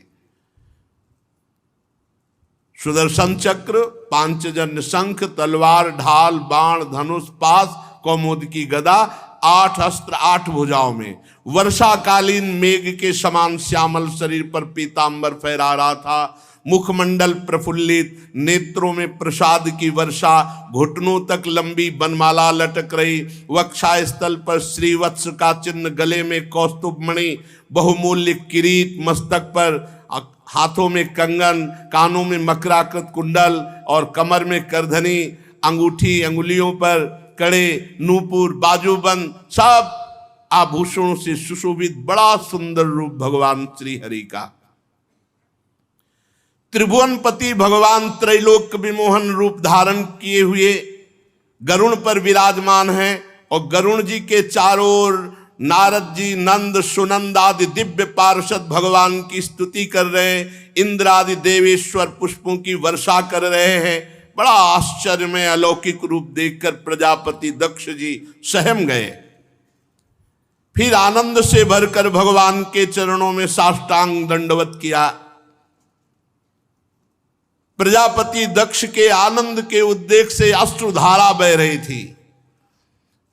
सुदर्शन चक्र, पांचजन्य शंख, तलवार, ढाल, बाण, धनुष, पास, कौमुद की गदा, 8 अस्त्र 8 भुजाओं में। वर्षाकालीन मेघ के समान श्यामल शरीर पर पीतांबर फहरा रहा था। मुखमंडल प्रफुल्लित, नेत्रों में प्रसाद की वर्षा, घुटनों तक लंबी बनमाला लटक रही, वक्षा स्थल पर श्रीवत्स का चिन्ह, गले में कौस्तुभ मणि, बहुमूल्य किरीट, मस्तक पर, हाथों में कंगन, कानों में मकराकृत कुंडल और कमर में करधनी, अंगूठी, अंगुलियों पर कड़े, नूपुर, बाजूबंद, सब आभूषणों से सुशोभित बड़ा सुंदर रूप भगवान श्री हरि का। त्रिभुवनपति भगवान त्रैलोक विमोहन रूप धारण किए हुए गरुड़ पर विराजमान हैं, और गरुड़ जी के चारों ओर नारद जी, नंद, सुनंद आदि दिव्य पार्षद भगवान की स्तुति कर रहे हैं। इंद्र आदि देवेश्वर पुष्पों की वर्षा कर रहे हैं। बड़ा आश्चर्य में अलौकिक रूप देखकर प्रजापति दक्ष जी सहम गए। फिर आनंद से भरकर भगवान के चरणों में साष्टांग दंडवत किया। प्रजापति दक्ष के आनंद के उद्रेक से अश्रुधारा बह रही थी।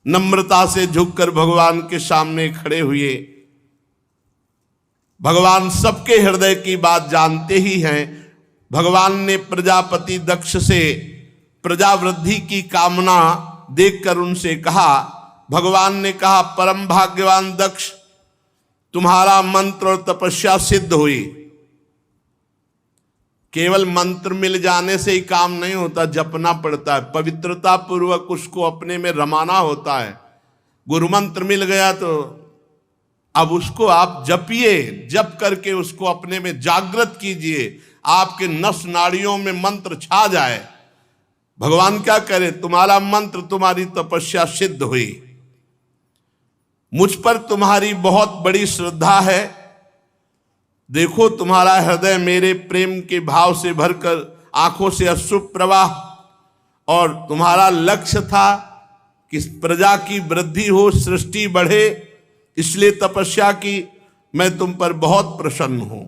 नम्रता से झुककर भगवान के सामने खड़े हुए। भगवान सबके हृदय की बात जानते ही हैं। भगवान ने प्रजापति दक्ष से प्रजावृद्धि की कामना देखकर उनसे कहा, भगवान ने कहा, परम भाग्यवान दक्ष, तुम्हारा मंत्र और तपस्या सिद्ध हुई। केवल मंत्र मिल जाने से ही काम नहीं होता, जपना पड़ता है, पवित्रता पूर्वक उसको अपने में रमाना होता है। गुरु मंत्र मिल गया तो अब उसको आप जपिए, जप करके उसको अपने में जागृत कीजिए, आपके नस नाड़ियों में मंत्र छा जाए। भगवान क्या करे, तुम्हारा मंत्र, तुम्हारी तपस्या सिद्ध हुई, मुझ पर तुम्हारी बहुत बड़ी श्रद्धा है, देखो तुम्हारा हृदय मेरे प्रेम के भाव से भरकर आंखों से अश्रु प्रवाह, और तुम्हारा लक्ष्य था कि प्रजा की वृद्धि हो, सृष्टि बढ़े, इसलिए तपस्या की। मैं तुम पर बहुत प्रसन्न हूं।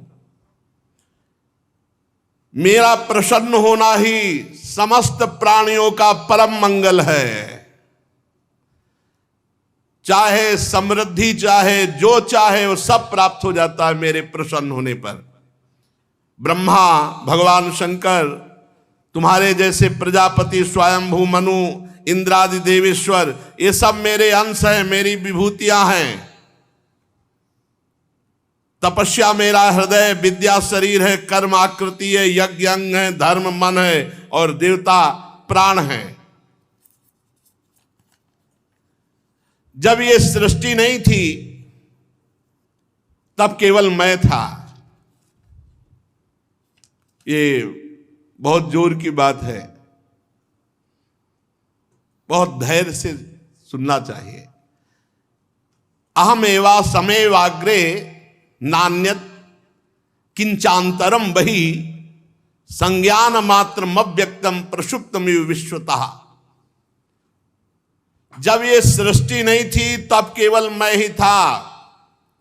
मेरा प्रसन्न होना ही समस्त प्राणियों का परम मंगल है। चाहे समृद्धि, चाहे जो चाहे वो सब प्राप्त हो जाता है मेरे प्रसन्न होने पर। ब्रह्मा, भगवान शंकर, तुम्हारे जैसे प्रजापति, स्वयंभू मनु, इंद्रादि देवेश्वर, ये सब मेरे अंश हैं, मेरी विभूतियां हैं। तपस्या मेरा हृदय, विद्या शरीर है, कर्म आकृति है, यज्ञ अंग है, धर्म मन है, और देवता प्राण है। जब ये सृष्टि नहीं थी तब केवल मैं था। ये बहुत जोर की बात है, बहुत धैर्य से सुनना चाहिए। अहम एवा समेवाग्रे नान्यत किंचांतरम बहि संज्ञान मात्रम अव्यक्तम प्रसुप्तमिव विश्वतः। जब ये सृष्टि नहीं थी तब केवल मैं ही था,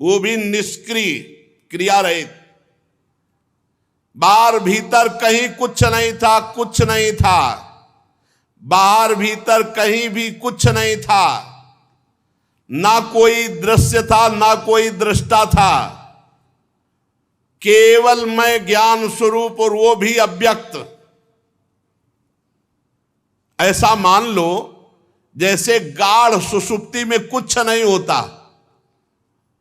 वो भी निष्क्रिय, क्रिया रहित। बाहर भीतर कहीं कुछ नहीं था, कुछ नहीं था, बाहर भीतर कहीं भी कुछ नहीं था, ना कोई दृश्य था, ना कोई दृष्टा था, केवल मैं ज्ञान स्वरूप, और वो भी अव्यक्त। ऐसा मान लो जैसे गाढ़ सुषुप्ति में कुछ नहीं होता,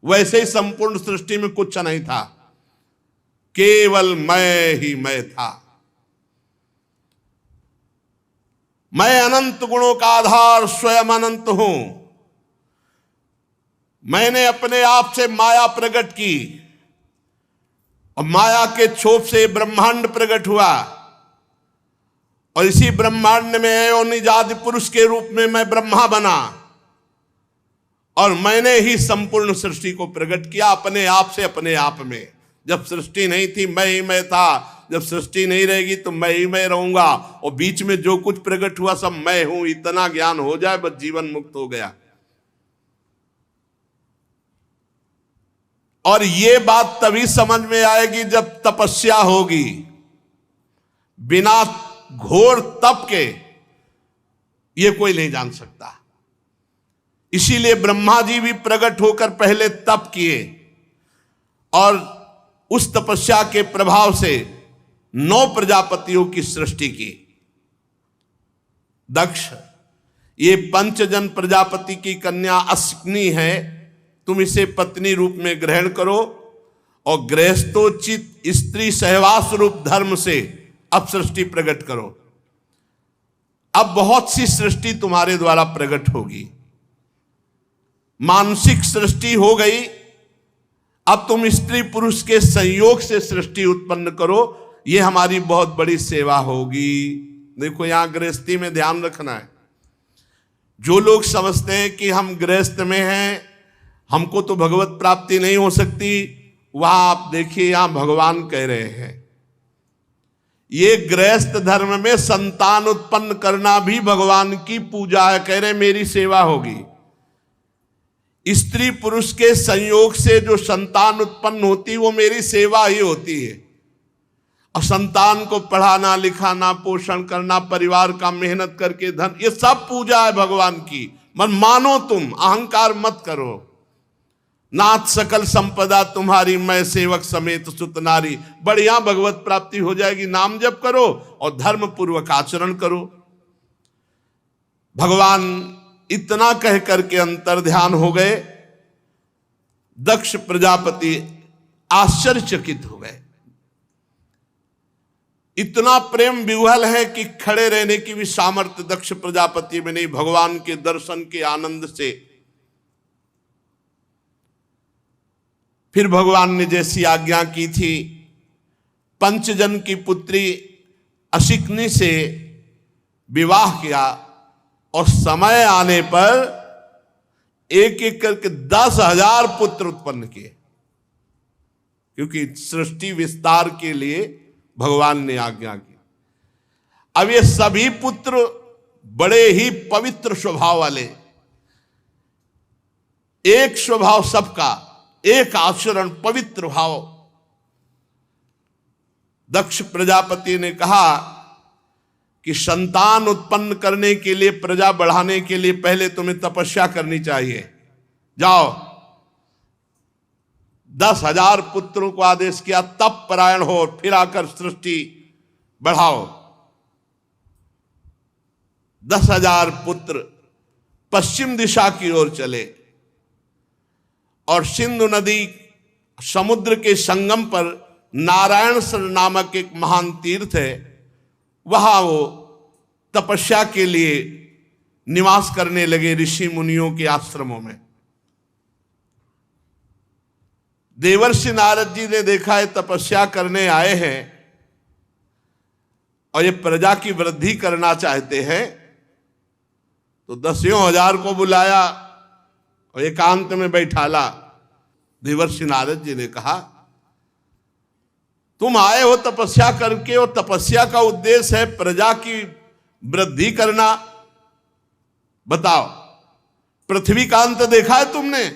वैसे ही संपूर्ण सृष्टि में कुछ नहीं था, केवल मैं ही मैं था। मैं अनंत गुणों का आधार स्वयं अनंत हूं। मैंने अपने आप से माया प्रकट की, और माया के क्षोभ से ब्रह्मांड प्रकट हुआ, और इसी ब्रह्मांड में योनिजादि पुरुष के रूप में मैं ब्रह्मा बना, और मैंने ही संपूर्ण सृष्टि को प्रकट किया अपने आप से, अपने आप में। जब सृष्टि नहीं थी मैं ही मैं था, जब सृष्टि नहीं रहेगी तो मैं ही मैं रहूंगा, और बीच में जो कुछ प्रकट हुआ सब मैं हूं। इतना ज्ञान हो जाए बस जीवन मुक्त हो गया। और ये बात तभी समझ में आएगी जब तपस्या होगी। बिना घोर तप के ये कोई नहीं जान सकता। इसीलिए ब्रह्मा जी भी प्रकट होकर पहले तप किए, और उस तपस्या के प्रभाव से 9 प्रजापतियों की सृष्टि की। दक्ष, ये पंचजन प्रजापति की कन्या अश्विनी है, तुम इसे पत्नी रूप में ग्रहण करो, और गृहस्थोचित स्त्री सहवास रूप धर्म से अब सृष्टि प्रकट करो। अब बहुत सी सृष्टि तुम्हारे द्वारा प्रकट होगी। मानसिक सृष्टि हो गई, अब तुम स्त्री पुरुष के संयोग से सृष्टि उत्पन्न करो। ये हमारी बहुत बड़ी सेवा होगी। देखो यहां गृहस्थी में ध्यान रखना है। जो लोग समझते हैं कि हम गृहस्थ में हैं, हमको तो भगवत प्राप्ति नहीं हो सकती, वहां आप देखिए यहां भगवान कह रहे हैं ये गृहस्थ धर्म में संतान उत्पन्न करना भी भगवान की पूजा है। कह रहे मेरी सेवा होगी। स्त्री पुरुष के संयोग से जो संतान उत्पन्न होती वो मेरी सेवा ही होती है। और संतान को पढ़ाना लिखाना पोषण करना, परिवार का मेहनत करके धन, ये सब पूजा है भगवान की। मन मानो, तुम अहंकार मत करो। नाथ सकल संपदा तुम्हारी, मैं सेवक समेत सुत नारी। बढ़िया भगवत प्राप्ति हो जाएगी। नाम जप करो और धर्म पूर्वक आचरण करो। भगवान इतना कह करके अंतर ध्यान हो गए। दक्ष प्रजापति आश्चर्यचकित हो गए। इतना प्रेम विह्वल है कि खड़े रहने की भी सामर्थ्य दक्ष प्रजापति में नहीं। भगवान के दर्शन के आनंद से फिर भगवान ने जैसी आज्ञा की थी, पंचजन की पुत्री अशिकनी से विवाह किया और समय आने पर एक एक करके 10,000 पुत्र उत्पन्न किए, क्योंकि सृष्टि विस्तार के लिए भगवान ने आज्ञा की। अब ये सभी पुत्र बड़े ही पवित्र स्वभाव वाले, एक स्वभाव सबका, एक आचरण, पवित्र भाव। दक्ष प्रजापति ने कहा कि संतान उत्पन्न करने के लिए, प्रजा बढ़ाने के लिए पहले तुम्हें तपस्या करनी चाहिए। जाओ, 10,000 पुत्रों को आदेश किया, तप परायण हो, फिर आकर सृष्टि बढ़ाओ। 10,000 पुत्र पश्चिम दिशा की ओर चले और सिंधु नदी समुद्र के संगम पर नारायणसर नामक एक महान तीर्थ है, वहां वो तपस्या के लिए निवास करने लगे ऋषि मुनियों के आश्रमों में। देवर्षि नारद जी ने देखा है तपस्या करने आए हैं और ये प्रजा की वृद्धि करना चाहते हैं, तो 10,000 को बुलाया और एकांत में बैठाला। देवर्षि नारद जी ने कहा, तुम आए हो तपस्या करके, और तपस्या का उद्देश्य है प्रजा की वृद्धि करना। बताओ, पृथ्वी का अंत देखा है तुमने?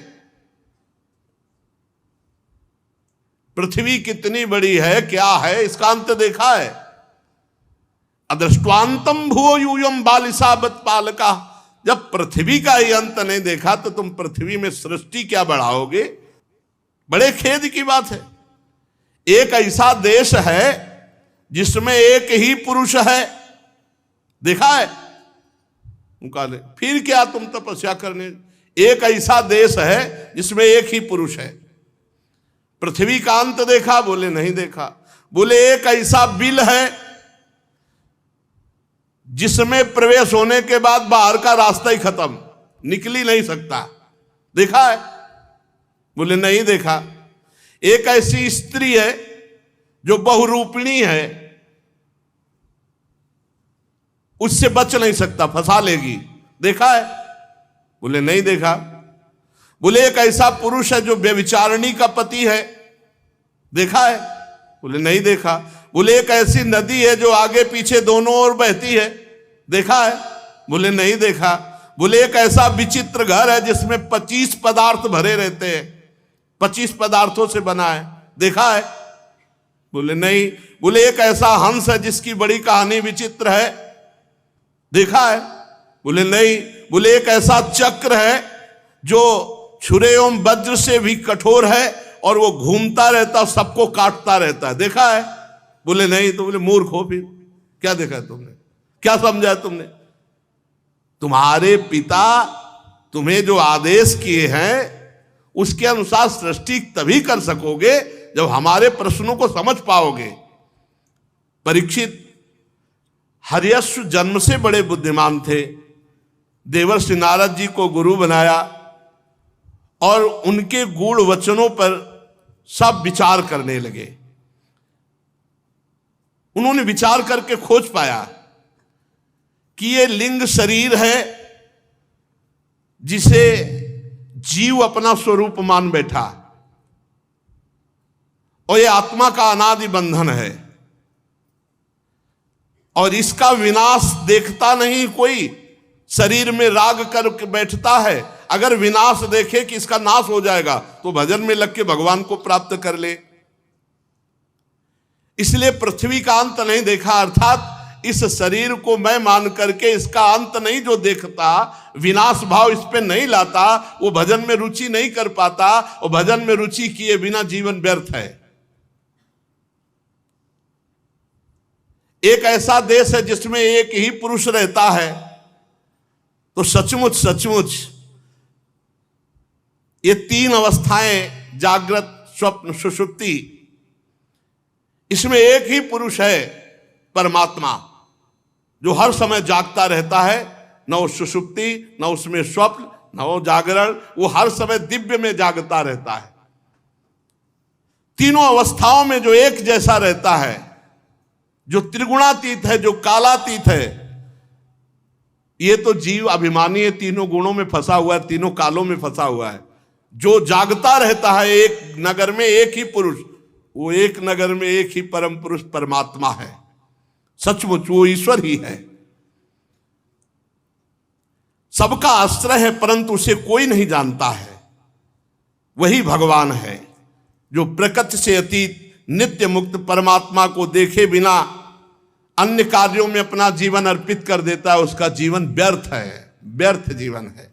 पृथ्वी कितनी बड़ी है, क्या है, इसका अंत देखा है? अदृष्टांतम भुवो यूयम बालिसावत पालका। जब पृथ्वी का ही अंत नहीं देखा तो तुम पृथ्वी में सृष्टि क्या बढ़ाओगे? बड़े खेद की बात है। एक ऐसा देश है जिसमें एक ही पुरुष है, देखा है? उनका नहीं। फिर क्या तुम तपस्या करने? एक ऐसा देश है जिसमें एक ही पुरुष है। पृथ्वी का अंत देखा? बोले नहीं देखा। बोले एक ऐसा बिल है जिसमें प्रवेश होने के बाद बाहर का रास्ता ही खत्म, निकल ही नहीं सकता, देखा है? बोले नहीं देखा। एक ऐसी स्त्री है जो बहुरूपिणी है, उससे बच नहीं सकता, फंसा लेगी, देखा है? बोले नहीं देखा। बोले एक ऐसा पुरुष है जो व्यभिचारिणी का पति है, देखा है? बोले नहीं देखा। बोले एक ऐसी नदी है जो आगे पीछे दोनों ओर बहती है, देखा है? बोले नहीं देखा। बोले एक ऐसा विचित्र घर है जिसमें 25 पदार्थ भरे रहते हैं, 25 पदार्थों से बना है, देखा है? बोले नहीं। बोले एक ऐसा हंस है जिसकी बड़ी कहानी विचित्र है, देखा है? बोले नहीं। बोले एक ऐसा चक्र है जो छुरे एवं वज्र से भी कठोर है और वो घूमता रहता, सबको काटता रहता है, देखा है? बोले नहीं। तो बोले मूर्ख हो, फिर क्या देखा है तुमने, क्या समझा है तुमने? तुम्हारे पिता तुम्हें जो आदेश किए हैं उसके अनुसार सृष्टि तभी कर सकोगे जब हमारे प्रश्नों को समझ पाओगे। परीक्षित हर्यश्व जन्म से बड़े बुद्धिमान थे। देवर्षि नारद जी को गुरु बनाया और उनके गूढ़ वचनों पर सब विचार करने लगे। उन्होंने विचार करके खोज पाया कि ये लिंग शरीर है जिसे जीव अपना स्वरूप मान बैठा, और ये आत्मा का अनादि बंधन है, और इसका विनाश देखता नहीं कोई, शरीर में राग करके बैठता है। अगर विनाश देखे कि इसका नाश हो जाएगा तो भजन में लग के भगवान को प्राप्त कर ले। इसलिए पृथ्वी का अंत नहीं देखा, अर्थात इस शरीर को मैं मान करके इसका अंत नहीं जो देखता, विनाश भाव इस पे नहीं लाता, वो भजन में रुचि नहीं कर पाता, और भजन में रुचि किए बिना जीवन व्यर्थ है। एक ऐसा देश है जिसमें एक ही पुरुष रहता है, तो सचमुच सचमुच ये 3 अवस्थाएं, जागृत, स्वप्न, सुषुप्ति, इसमें एक ही पुरुष है परमात्मा, जो हर समय जागता रहता है, न वो सुषुप्ति, न उसमें स्वप्न, न वो जागरण, वो हर समय दिव्य में जागता रहता है। तीनों अवस्थाओं में जो एक जैसा रहता है, जो त्रिगुणातीत है, जो कालातीत है। ये तो जीव अभिमानी है, तीनों गुणों में फंसा हुआ है, तीनों कालों में फंसा हुआ है। जो जागता रहता है एक नगर में एक ही पुरुष, वो एक नगर में एक ही परम पुरुष परमात्मा है। सचमुच वो ईश्वर ही है, सबका आश्रय है, परंतु उसे कोई नहीं जानता है। वही भगवान है जो प्रकृति से अतीत नित्य मुक्त परमात्मा को देखे बिना अन्य कार्यों में अपना जीवन अर्पित कर देता है। उसका जीवन व्यर्थ है, व्यर्थ जीवन है।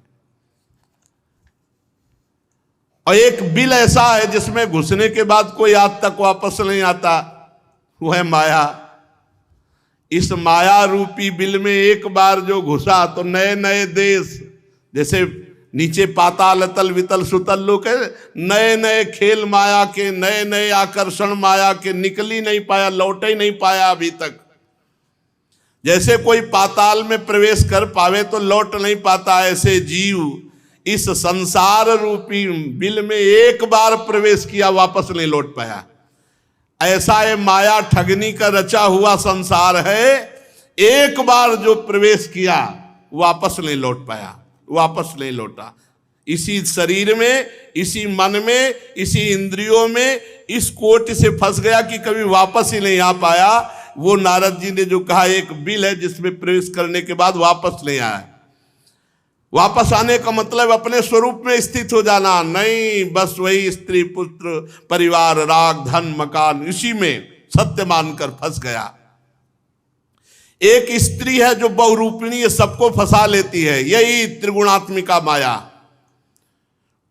और एक बिल ऐसा है जिसमें घुसने के बाद कोई आज तक वापस नहीं आता, वो है माया। इस माया रूपी बिल में एक बार जो घुसा तो नए नए देश, जैसे नीचे पाताल अतल वितल सुतल लोक है, नए नए खेल माया के, नए नए आकर्षण माया के, निकल ही नहीं पाया, लौट ही नहीं पाया अभी तक। जैसे कोई पाताल में प्रवेश कर पावे तो लौट नहीं पाता, ऐसे जीव इस संसार रूपी बिल में एक बार प्रवेश किया, वापस नहीं लौट पाया। ऐसा ये माया ठगनी का रचा हुआ संसार है, एक बार जो प्रवेश किया वापस नहीं लौट पाया, वापस नहीं लौटा। इसी शरीर में, इसी मन में, इसी इंद्रियों में इस कोट से फंस गया कि कभी वापस ही नहीं आ पाया। वो नारद जी ने जो कहा एक बिल है जिसमें प्रवेश करने के बाद वापस नहीं आया। वापस आने का मतलब अपने स्वरूप में स्थित हो जाना नहीं, बस वही स्त्री पुत्र परिवार राग धन मकान, इसी में सत्य मानकर फंस गया। एक स्त्री है जो बहुरूपिणी सबको फंसा लेती है, यही त्रिगुणात्मिका माया।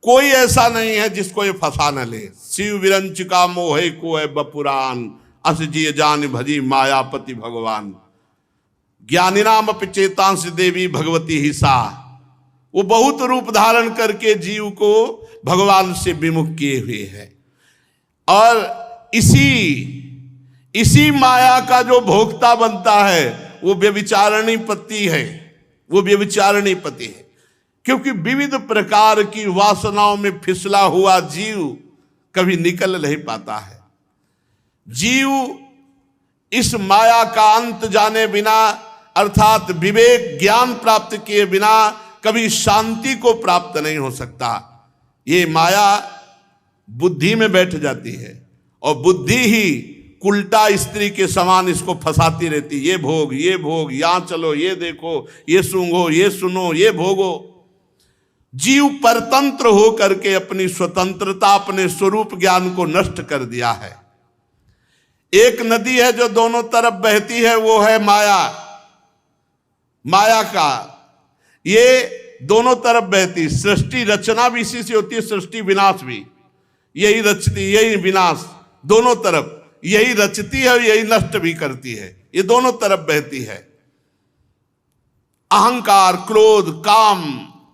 कोई ऐसा नहीं है जिसको ये फंसा न ले। शिव विरंचिका मोहे को है बपुरान, अस जिय जान भजी मायापति भगवान। ज्ञानी नाम चेतांश देवी भगवती ही सा। वो बहुत रूप धारण करके जीव को भगवान से विमुख किए हुए है। और इसी माया का जो भोक्ता बनता है वो व्यभिचारिणी पति है, वो व्यभिचारिणी पति है। क्योंकि विविध प्रकार की वासनाओं में फिसला हुआ जीव कभी निकल नहीं पाता है। जीव इस माया का अंत जाने बिना, अर्थात विवेक ज्ञान प्राप्त किए बिना कभी शांति को प्राप्त नहीं हो सकता। ये माया बुद्धि में बैठ जाती है और बुद्धि ही उल्टा स्त्री के समान इसको फंसाती रहती। ये भोग, यहाँ चलो, ये देखो, ये सूंघो, ये सुनो, ये भोगो। जीव परतंत्र हो करके अपनी स्वतंत्रता, अपने स्वरूप ज्ञान को नष्ट कर दिया है। एक नदी है जो दोनों तरफ बहती है, वो है माया। माया का ये दोनों तरफ बहती। सृष्टि रचना भी इसी से होती है, सृष्टि विनाश भी यही रचती, यही विनाश, दोनों तरफ यही रचती है और यही नष्ट भी करती है। ये दोनों तरफ बहती है। अहंकार, क्रोध, काम,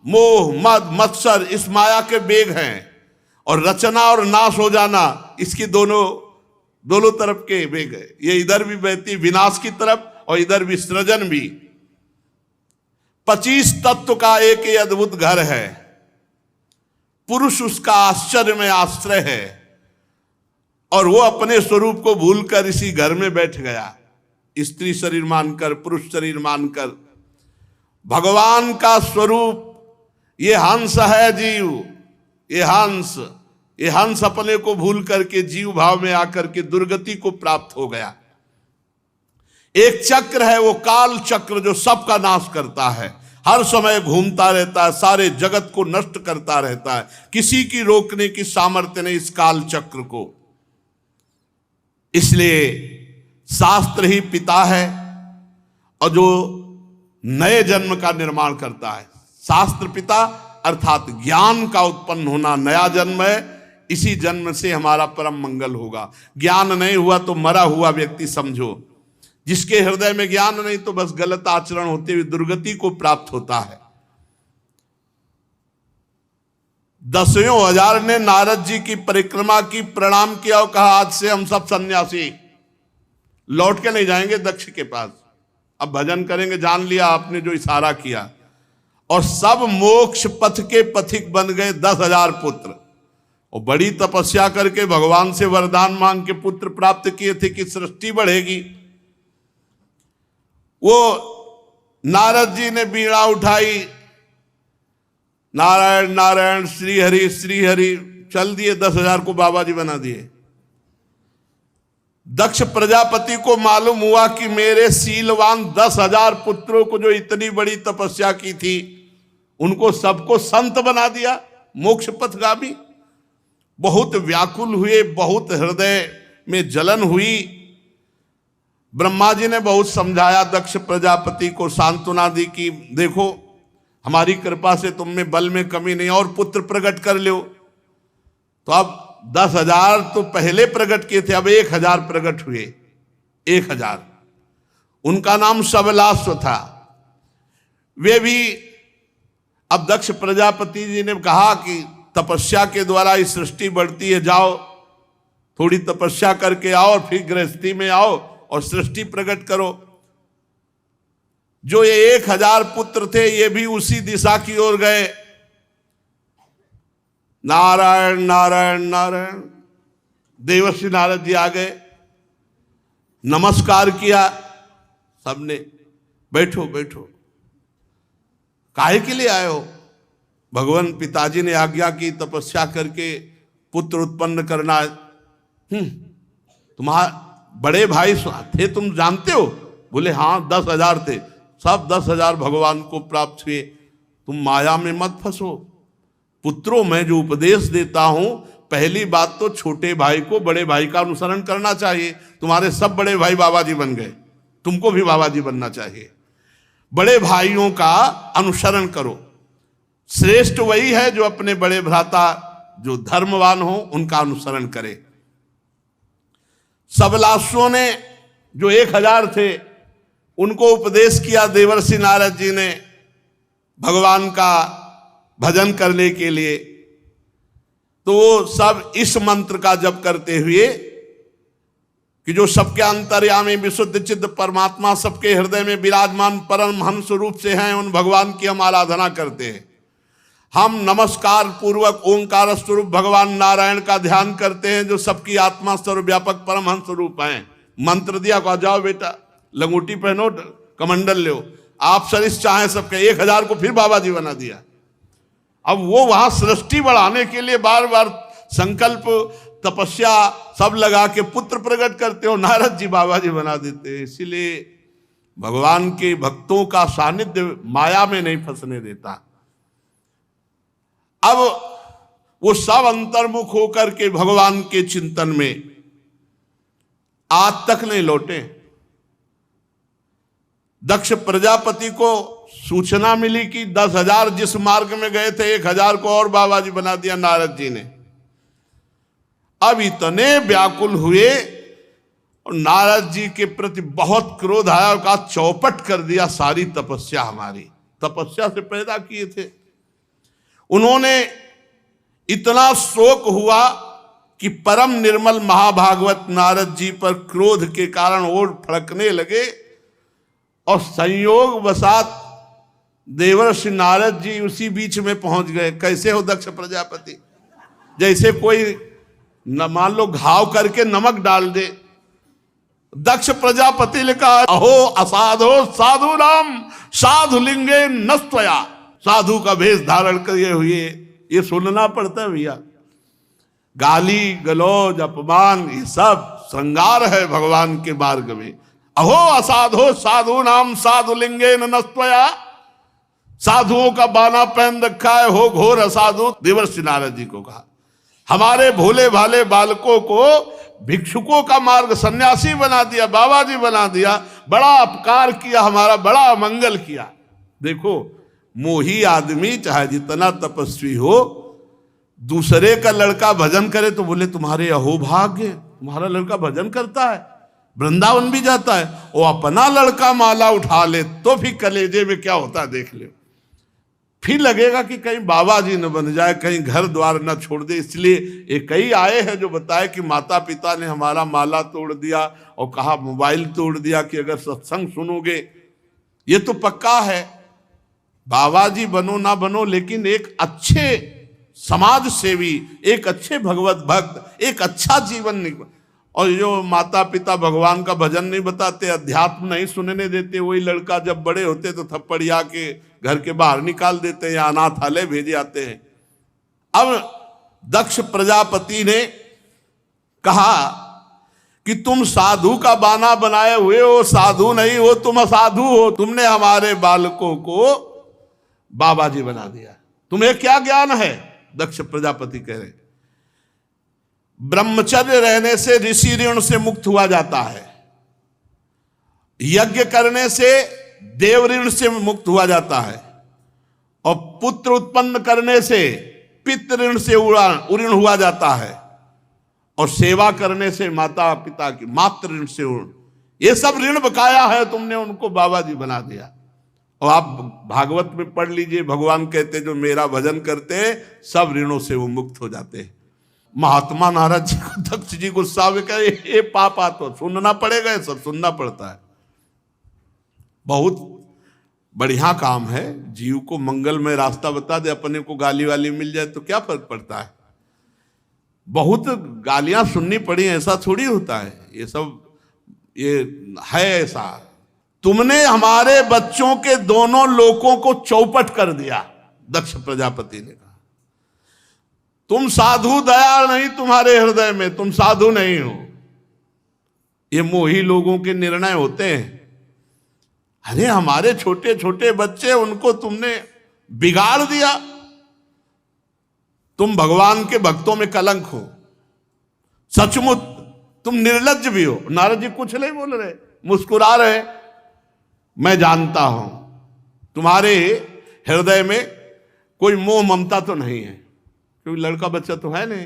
मोह, मद, मत्सर इस माया के वेग हैं, और रचना और नाश हो जाना इसकी दोनों तरफ के वेग है। ये इधर भी बहती विनाश की तरफ और इधर भी सृजन भी। 25 तत्व का एक ही अद्भुत घर है। पुरुष उसका आश्चर्य में आश्रय है और वो अपने स्वरूप को भूलकर इसी घर में बैठ गया, स्त्री शरीर मानकर, पुरुष शरीर मानकर। भगवान का स्वरूप ये हंस है जीव, ये हंस अपने को भूल करके जीव भाव में आकर के दुर्गति को प्राप्त हो गया। एक चक्र है, वो काल चक्र, जो सबका नाश करता है, हर समय घूमता रहता है, सारे जगत को नष्ट करता रहता है। किसी की रोकने की सामर्थ्य नहीं इस काल चक्र को। इसलिए शास्त्र ही पिता है और जो नए जन्म का निर्माण करता है। शास्त्र पिता अर्थात ज्ञान का उत्पन्न होना नया जन्म है। इसी जन्म से हमारा परम मंगल होगा। ज्ञान नहीं हुआ तो मरा हुआ व्यक्ति समझो। जिसके हृदय में ज्ञान नहीं तो बस गलत आचरण होते हुए दुर्गति को प्राप्त होता है। 10,000 ने नारद जी की परिक्रमा की, प्रणाम किया और कहा आज से हम सब सन्यासी। लौट के नहीं जाएंगे दक्ष के पास। अब भजन करेंगे, जान लिया आपने जो इशारा किया। और सब मोक्ष पथ के पथिक बन गए 10,000 पुत्र। और बड़ी तपस्या करके भगवान से वरदान मांग के पुत्र प्राप्त किए थे कि सृष्टि बढ़ेगी। वो नारद जी ने बीड़ा उठाई, नारायण नारायण श्री हरि चल दिए, 10,000 को बाबा जी बना दिए। दक्ष प्रजापति को मालूम हुआ कि मेरे शीलवान 10,000 पुत्रों को जो इतनी बड़ी तपस्या की थी, उनको सबको संत बना दिया, मोक्ष पथगामी। बहुत व्याकुल हुए, बहुत हृदय में जलन हुई। ब्रह्मा जी ने बहुत समझाया दक्ष प्रजापति को, सांत्वना दी कि देखो हमारी कृपा से तुम में बल में कमी नहीं, और पुत्र प्रकट कर लो। तो अब 10,000 तो पहले प्रकट किए थे, अब 1,000 प्रकट हुए। 1,000 उनका नाम सबलाश्व था। वे भी अब दक्ष प्रजापति जी ने कहा कि तपस्या के द्वारा इस सृष्टि बढ़ती है, जाओ थोड़ी तपस्या करके आओ और फिर गृहस्थी में आओ और सृष्टि प्रकट करो। जो ये 1,000 पुत्र थे, ये भी उसी दिशा की ओर गए। नारायण नारायण नारायण। देवर्षि नारद जी आ गए, नमस्कार किया सबने, बैठो बैठो। काहे के लिए आए हो? भगवान पिताजी ने आज्ञा की तपस्या करके पुत्र उत्पन्न करना। तुम्हारे बड़े भाई थे, तुम जानते हो? बोले हाँ 10,000 थे, सब 10,000 भगवान को प्राप्त हुए। तुम माया में मत फंसो। पुत्रों, मैं जो उपदेश देता हूं, पहली बात तो छोटे भाई को बड़े भाई का अनुसरण करना चाहिए। तुम्हारे सब बड़े भाई बाबा जी बन गए, तुमको भी बाबा जी बनना चाहिए। बड़े भाइयों का अनुसरण करो। श्रेष्ठ वही है जो अपने बड़े भ्राता जो धर्मवान हो उनका अनुसरण करे। सबलाश्वों ने जो 1,000 थे, उनको उपदेश किया देवर्षि नारद जी ने भगवान का भजन करने के लिए। तो वो सब इस मंत्र का जप करते हुए कि जो सबके अंतर्यामी विशुद्ध चिद्ध परमात्मा सबके हृदय में विराजमान परम हंस रूप से हैं, उन भगवान की हम आराधना करते हैं। हम नमस्कार पूर्वक ओंकार स्वरूप भगवान नारायण का ध्यान करते हैं, जो सबकी आत्मा सर्वव्यापक परमहंस रूप हैं। मंत्र दिया, कहा जाओ बेटा लंगोटी पहनो, कमंडल लो, आप सरिस चाहें सबके। 1,000 को फिर बाबा जी बना दिया। अब वो वहां सृष्टि बढ़ाने के लिए बार बार संकल्प तपस्या सब लगा के पुत्र प्रकट करते हो, नारद जी बाबा जी बना देते हैं। इसीलिए भगवान के भक्तों का सानिध्य माया में नहीं फंसने देता। अब वो सब अंतर्मुख होकर के भगवान के चिंतन में आज तक नहीं लौटे। दक्ष प्रजापति को सूचना मिली कि 10,000 जिस मार्ग में गए थे, 1,000 को और बाबा जी बना दिया नारद जी ने। अब इतने व्याकुल हुए और नारद जी के प्रति बहुत क्रोध आया और कहा चौपट कर दिया सारी तपस्या, हमारी तपस्या से पैदा किए थे। उन्होंने इतना शोक हुआ कि परम निर्मल महाभागवत नारद जी पर क्रोध के कारण ओर फड़कने लगे और संयोग वसात देवर्षि नारद जी उसी बीच में पहुंच गए। कैसे हो दक्ष प्रजापति? जैसे कोई न मान लो घाव करके नमक डाल दे। दक्ष प्रजापति ने कहा अहो असाधो साधु नाम साधु लिंगे नस्त्वया। साधु का भेष धारण किए हुए ये सुनना पड़ता है भैया। गाली गलौज अपमान ये सब श्रृंगार है भगवान के मार्ग में। अहो असाधो साधु नाम साधु लिंगे नस्त्वया। साधुओं का बाना पहन रखा है, हो घोर असाधु। देवर्षि नारद जी को कहा हमारे भोले भाले बालकों को भिक्षुकों का मार्ग सन्यासी बना दिया, बाबा जी बना दिया, बड़ा अपकार किया, हमारा बड़ा अमंगल किया। देखो मोही आदमी चाहे जितना तपस्वी हो, दूसरे का लड़का भजन करे तो बोले तुम्हारे अहोभाग्य, तुम्हारा लड़का भजन करता है, वृंदावन भी जाता है। वो अपना लड़का माला उठा ले तो फिर कलेजे में क्या होता है देख ले। फिर लगेगा कि कहीं बाबा जी न बन जाए, कहीं घर द्वार न छोड़ दे। इसलिए एक कई आए हैं जो बताए कि माता पिता ने हमारा माला तोड़ दिया और कहा मोबाइल तोड़ दिया कि अगर सत्संग सुनोगे। ये तो पक्का है, बाबा जी बनो ना बनो, लेकिन एक अच्छे समाज सेवी, एक अच्छे भगवत भक्त, एक अच्छा जीवन। और जो माता पिता भगवान का भजन नहीं बताते, अध्यात्म नहीं सुनने देते, वही लड़का जब बड़े होते तो थप्पड़िया के घर के बाहर निकाल देते हैं या अनाथालय भेजे आते हैं। अब दक्ष प्रजापति ने कहा कि तुम साधु का बाना बनाए हुए हो, साधु नहीं हो, तुम असाधु हो। तुमने हमारे बालकों को बाबा जी बना दिया, तुम्हें क्या ज्ञान है? दक्ष प्रजापति कह रहे, ब्रह्मचर्य रहने से ऋषि ऋण से मुक्त हुआ जाता है, यज्ञ करने से देव ऋण से मुक्त हुआ जाता है, और पुत्र उत्पन्न करने से पितृ ऋण से ऋण हुआ जाता है, और सेवा करने से माता पिता की मातृ ऋण से ऋण। ये सब ऋण बकाया है, तुमने उनको बाबा जी बना दिया। और आप भागवत में पढ़ लीजिए, भगवान कहते जो मेरा भजन करते हैं सब ऋणों से वो मुक्त हो जाते हैं। महात्मा नारद जी को दक्ष जी गुस्सा में कहे, ये पापा तो सुनना पड़ेगा, सब सुनना पड़ता है। बहुत बढ़िया काम है, जीव को मंगल में रास्ता बता दे, अपने को गाली वाली मिल जाए तो क्या फर्क पड़ता है। बहुत गालियां सुननी पड़ी, ऐसा थोड़ी होता है, ये सब ये है ऐसा। तुमने हमारे बच्चों के दोनों लोकों को चौपट कर दिया, दक्ष प्रजापति ने कहा। तुम साधु दया नहीं तुम्हारे हृदय में, तुम साधु नहीं हो। ये मोही लोगों के निर्णय होते हैं। अरे हमारे छोटे छोटे बच्चे, उनको तुमने बिगाड़ दिया। तुम भगवान के भक्तों में कलंक हो, सचमुच तुम निर्लज्ज भी हो। नारद जी कुछ नहीं बोल रहे, मुस्कुरा रहे। मैं जानता हूं तुम्हारे हृदय में कोई मोह ममता तो नहीं है, क्योंकि लड़का बच्चा तो है नहीं।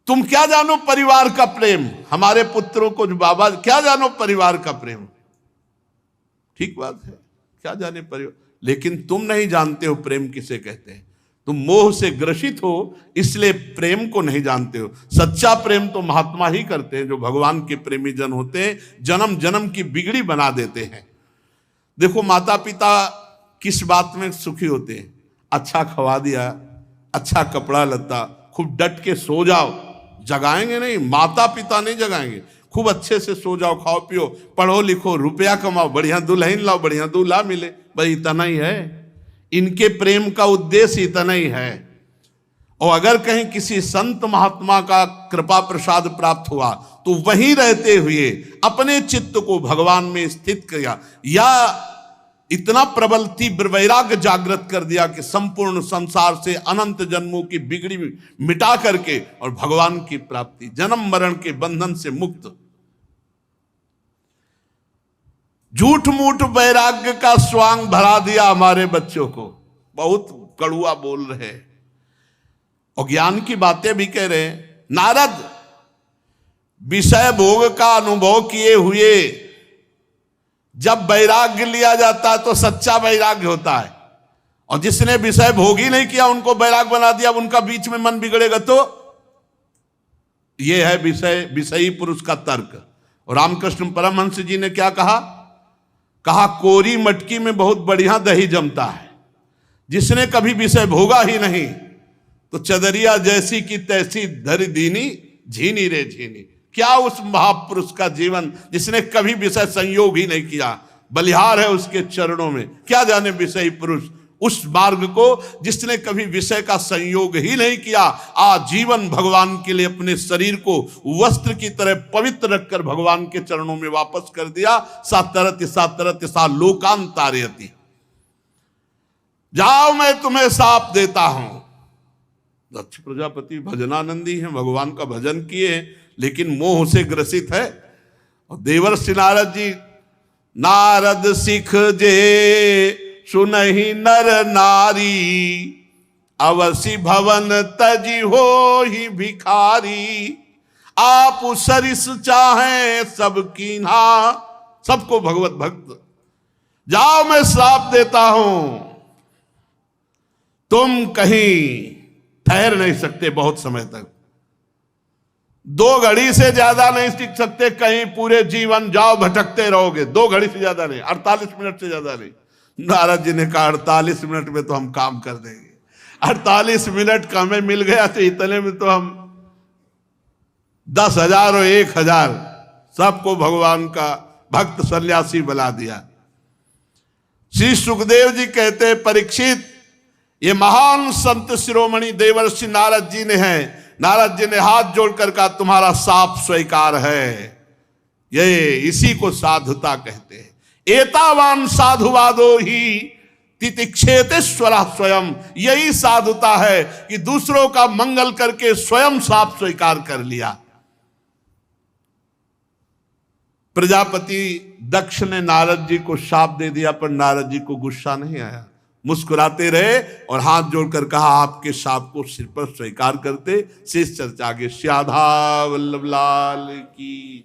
तुम क्या जानो परिवार का प्रेम, हमारे पुत्रों को जो बाबा, क्या जानो परिवार का प्रेम। ठीक बात है, क्या जाने परिवार, लेकिन तुम नहीं जानते हो प्रेम किसे कहते हैं। तुम मोह से ग्रसित हो, इसलिए प्रेम को नहीं जानते हो। सच्चा प्रेम तो महात्मा ही करते हैं, जो भगवान के प्रेमी जन होते हैं, जन्म जन्म की बिगड़ी बना देते हैं। देखो माता पिता किस बात में सुखी होते हैं, अच्छा खवा दिया, अच्छा कपड़ा लत्ता, खूब डट के सो जाओ, जगाएंगे नहीं, माता पिता नहीं जगाएंगे। खूब अच्छे से सो जाओ, खाओ पियो, पढ़ो लिखो, रुपया कमाओ, बढ़िया दुल्हन लाओ, बढ़िया दूल्हा मिले, बस इतना ही है। इनके प्रेम का उद्देश्य इतना ही है। और अगर कहीं किसी संत महात्मा का कृपा प्रसाद प्राप्त हुआ तो वहीं रहते हुए अपने चित्त को भगवान में स्थित किया, या इतना प्रबल तीव्र वैराग्य जागृत कर दिया कि संपूर्ण संसार से अनंत जन्मों की बिगड़ी मिटा करके और भगवान की प्राप्ति, जन्म मरण के बंधन से मुक्त। झूठ मूठ वैराग्य का स्वांग भरा दिया हमारे बच्चों को, बहुत कड़ुआ बोल रहे और ज्ञान की बातें भी कह रहे हैं। नारद विषय भोग का अनुभव किए हुए जब वैराग्य लिया जाता है तो सच्चा वैराग्य होता है, और जिसने विषय भोग ही नहीं किया उनको वैराग्य बना दिया, उनका बीच में मन बिगड़ेगा। तो यह है विषयी पुरुष का तर्क। और रामकृष्ण परमहंस जी ने क्या कहा, कोरी मटकी में बहुत बढ़िया दही जमता है, जिसने कभी विषय भोगा ही नहीं तो चदरिया जैसी की तैसी धरी दीनी झीनी रे झीनी। क्या उस महापुरुष का जीवन जिसने कभी विषय संयोग ही नहीं किया, बलिहार है उसके चरणों में। क्या जाने विषयी पुरुष उस मार्ग को जिसने कभी विषय का संयोग ही नहीं किया, आजीवन भगवान के लिए अपने शरीर को वस्त्र की तरह पवित्र रखकर भगवान के चरणों में वापस कर दिया। सातरति सातरति सा लोकांतारयति, जाओ मैं तुम्हें साप देता हूं। दक्ष प्रजापति भजनानंदी हैं, भगवान का भजन किए, लेकिन मोह से ग्रसित है। और देवर्षि नारद जी, नारद सिख जे सुनहि नर नारी, अवसि भवन तजी हो ही भिखारी। आप सरिस चाहें सब कीन्हा, सबको भगवत भक्त। जाओ मैं श्राप देता हूं, तुम कहीं ठहर नहीं सकते बहुत समय तक, 2 घड़ी से ज्यादा नहीं टिक सकते, कहीं पूरे जीवन जाओ भटकते रहोगे, 2 घड़ी से ज्यादा नहीं, 48 मिनट से ज्यादा नहीं। नारद जी ने कहा 48 मिनट में तो हम काम कर देंगे, 48 मिनट का हमें मिल गया तो इतने में तो हम 10,000 और 1,000 सबको भगवान का भक्त सन्यासी बना दिया। श्री सुखदेव जी कहते परीक्षित, ये महान संत शिरोमणि देवर्षि नारद जी ने है, नारद जी ने हाथ जोड़कर कहा तुम्हारा साफ स्वीकार है, ये इसी को साधुता कहते हैं। एतावान साधुवादो ही तितिक्षेतेश्वरा स्वयं, यही साधुता है कि दूसरों का मंगल करके स्वयं साफ स्वीकार कर लिया। प्रजापति दक्ष ने नारद जी को शाप दे दिया, पर नारद जी को गुस्सा नहीं आया, मुस्कुराते रहे और हाथ जोड़कर कहा आपके शाप को सिर पर स्वीकार करते। शेष चर्चा आगे। श्याधा वल्लभ लाल की।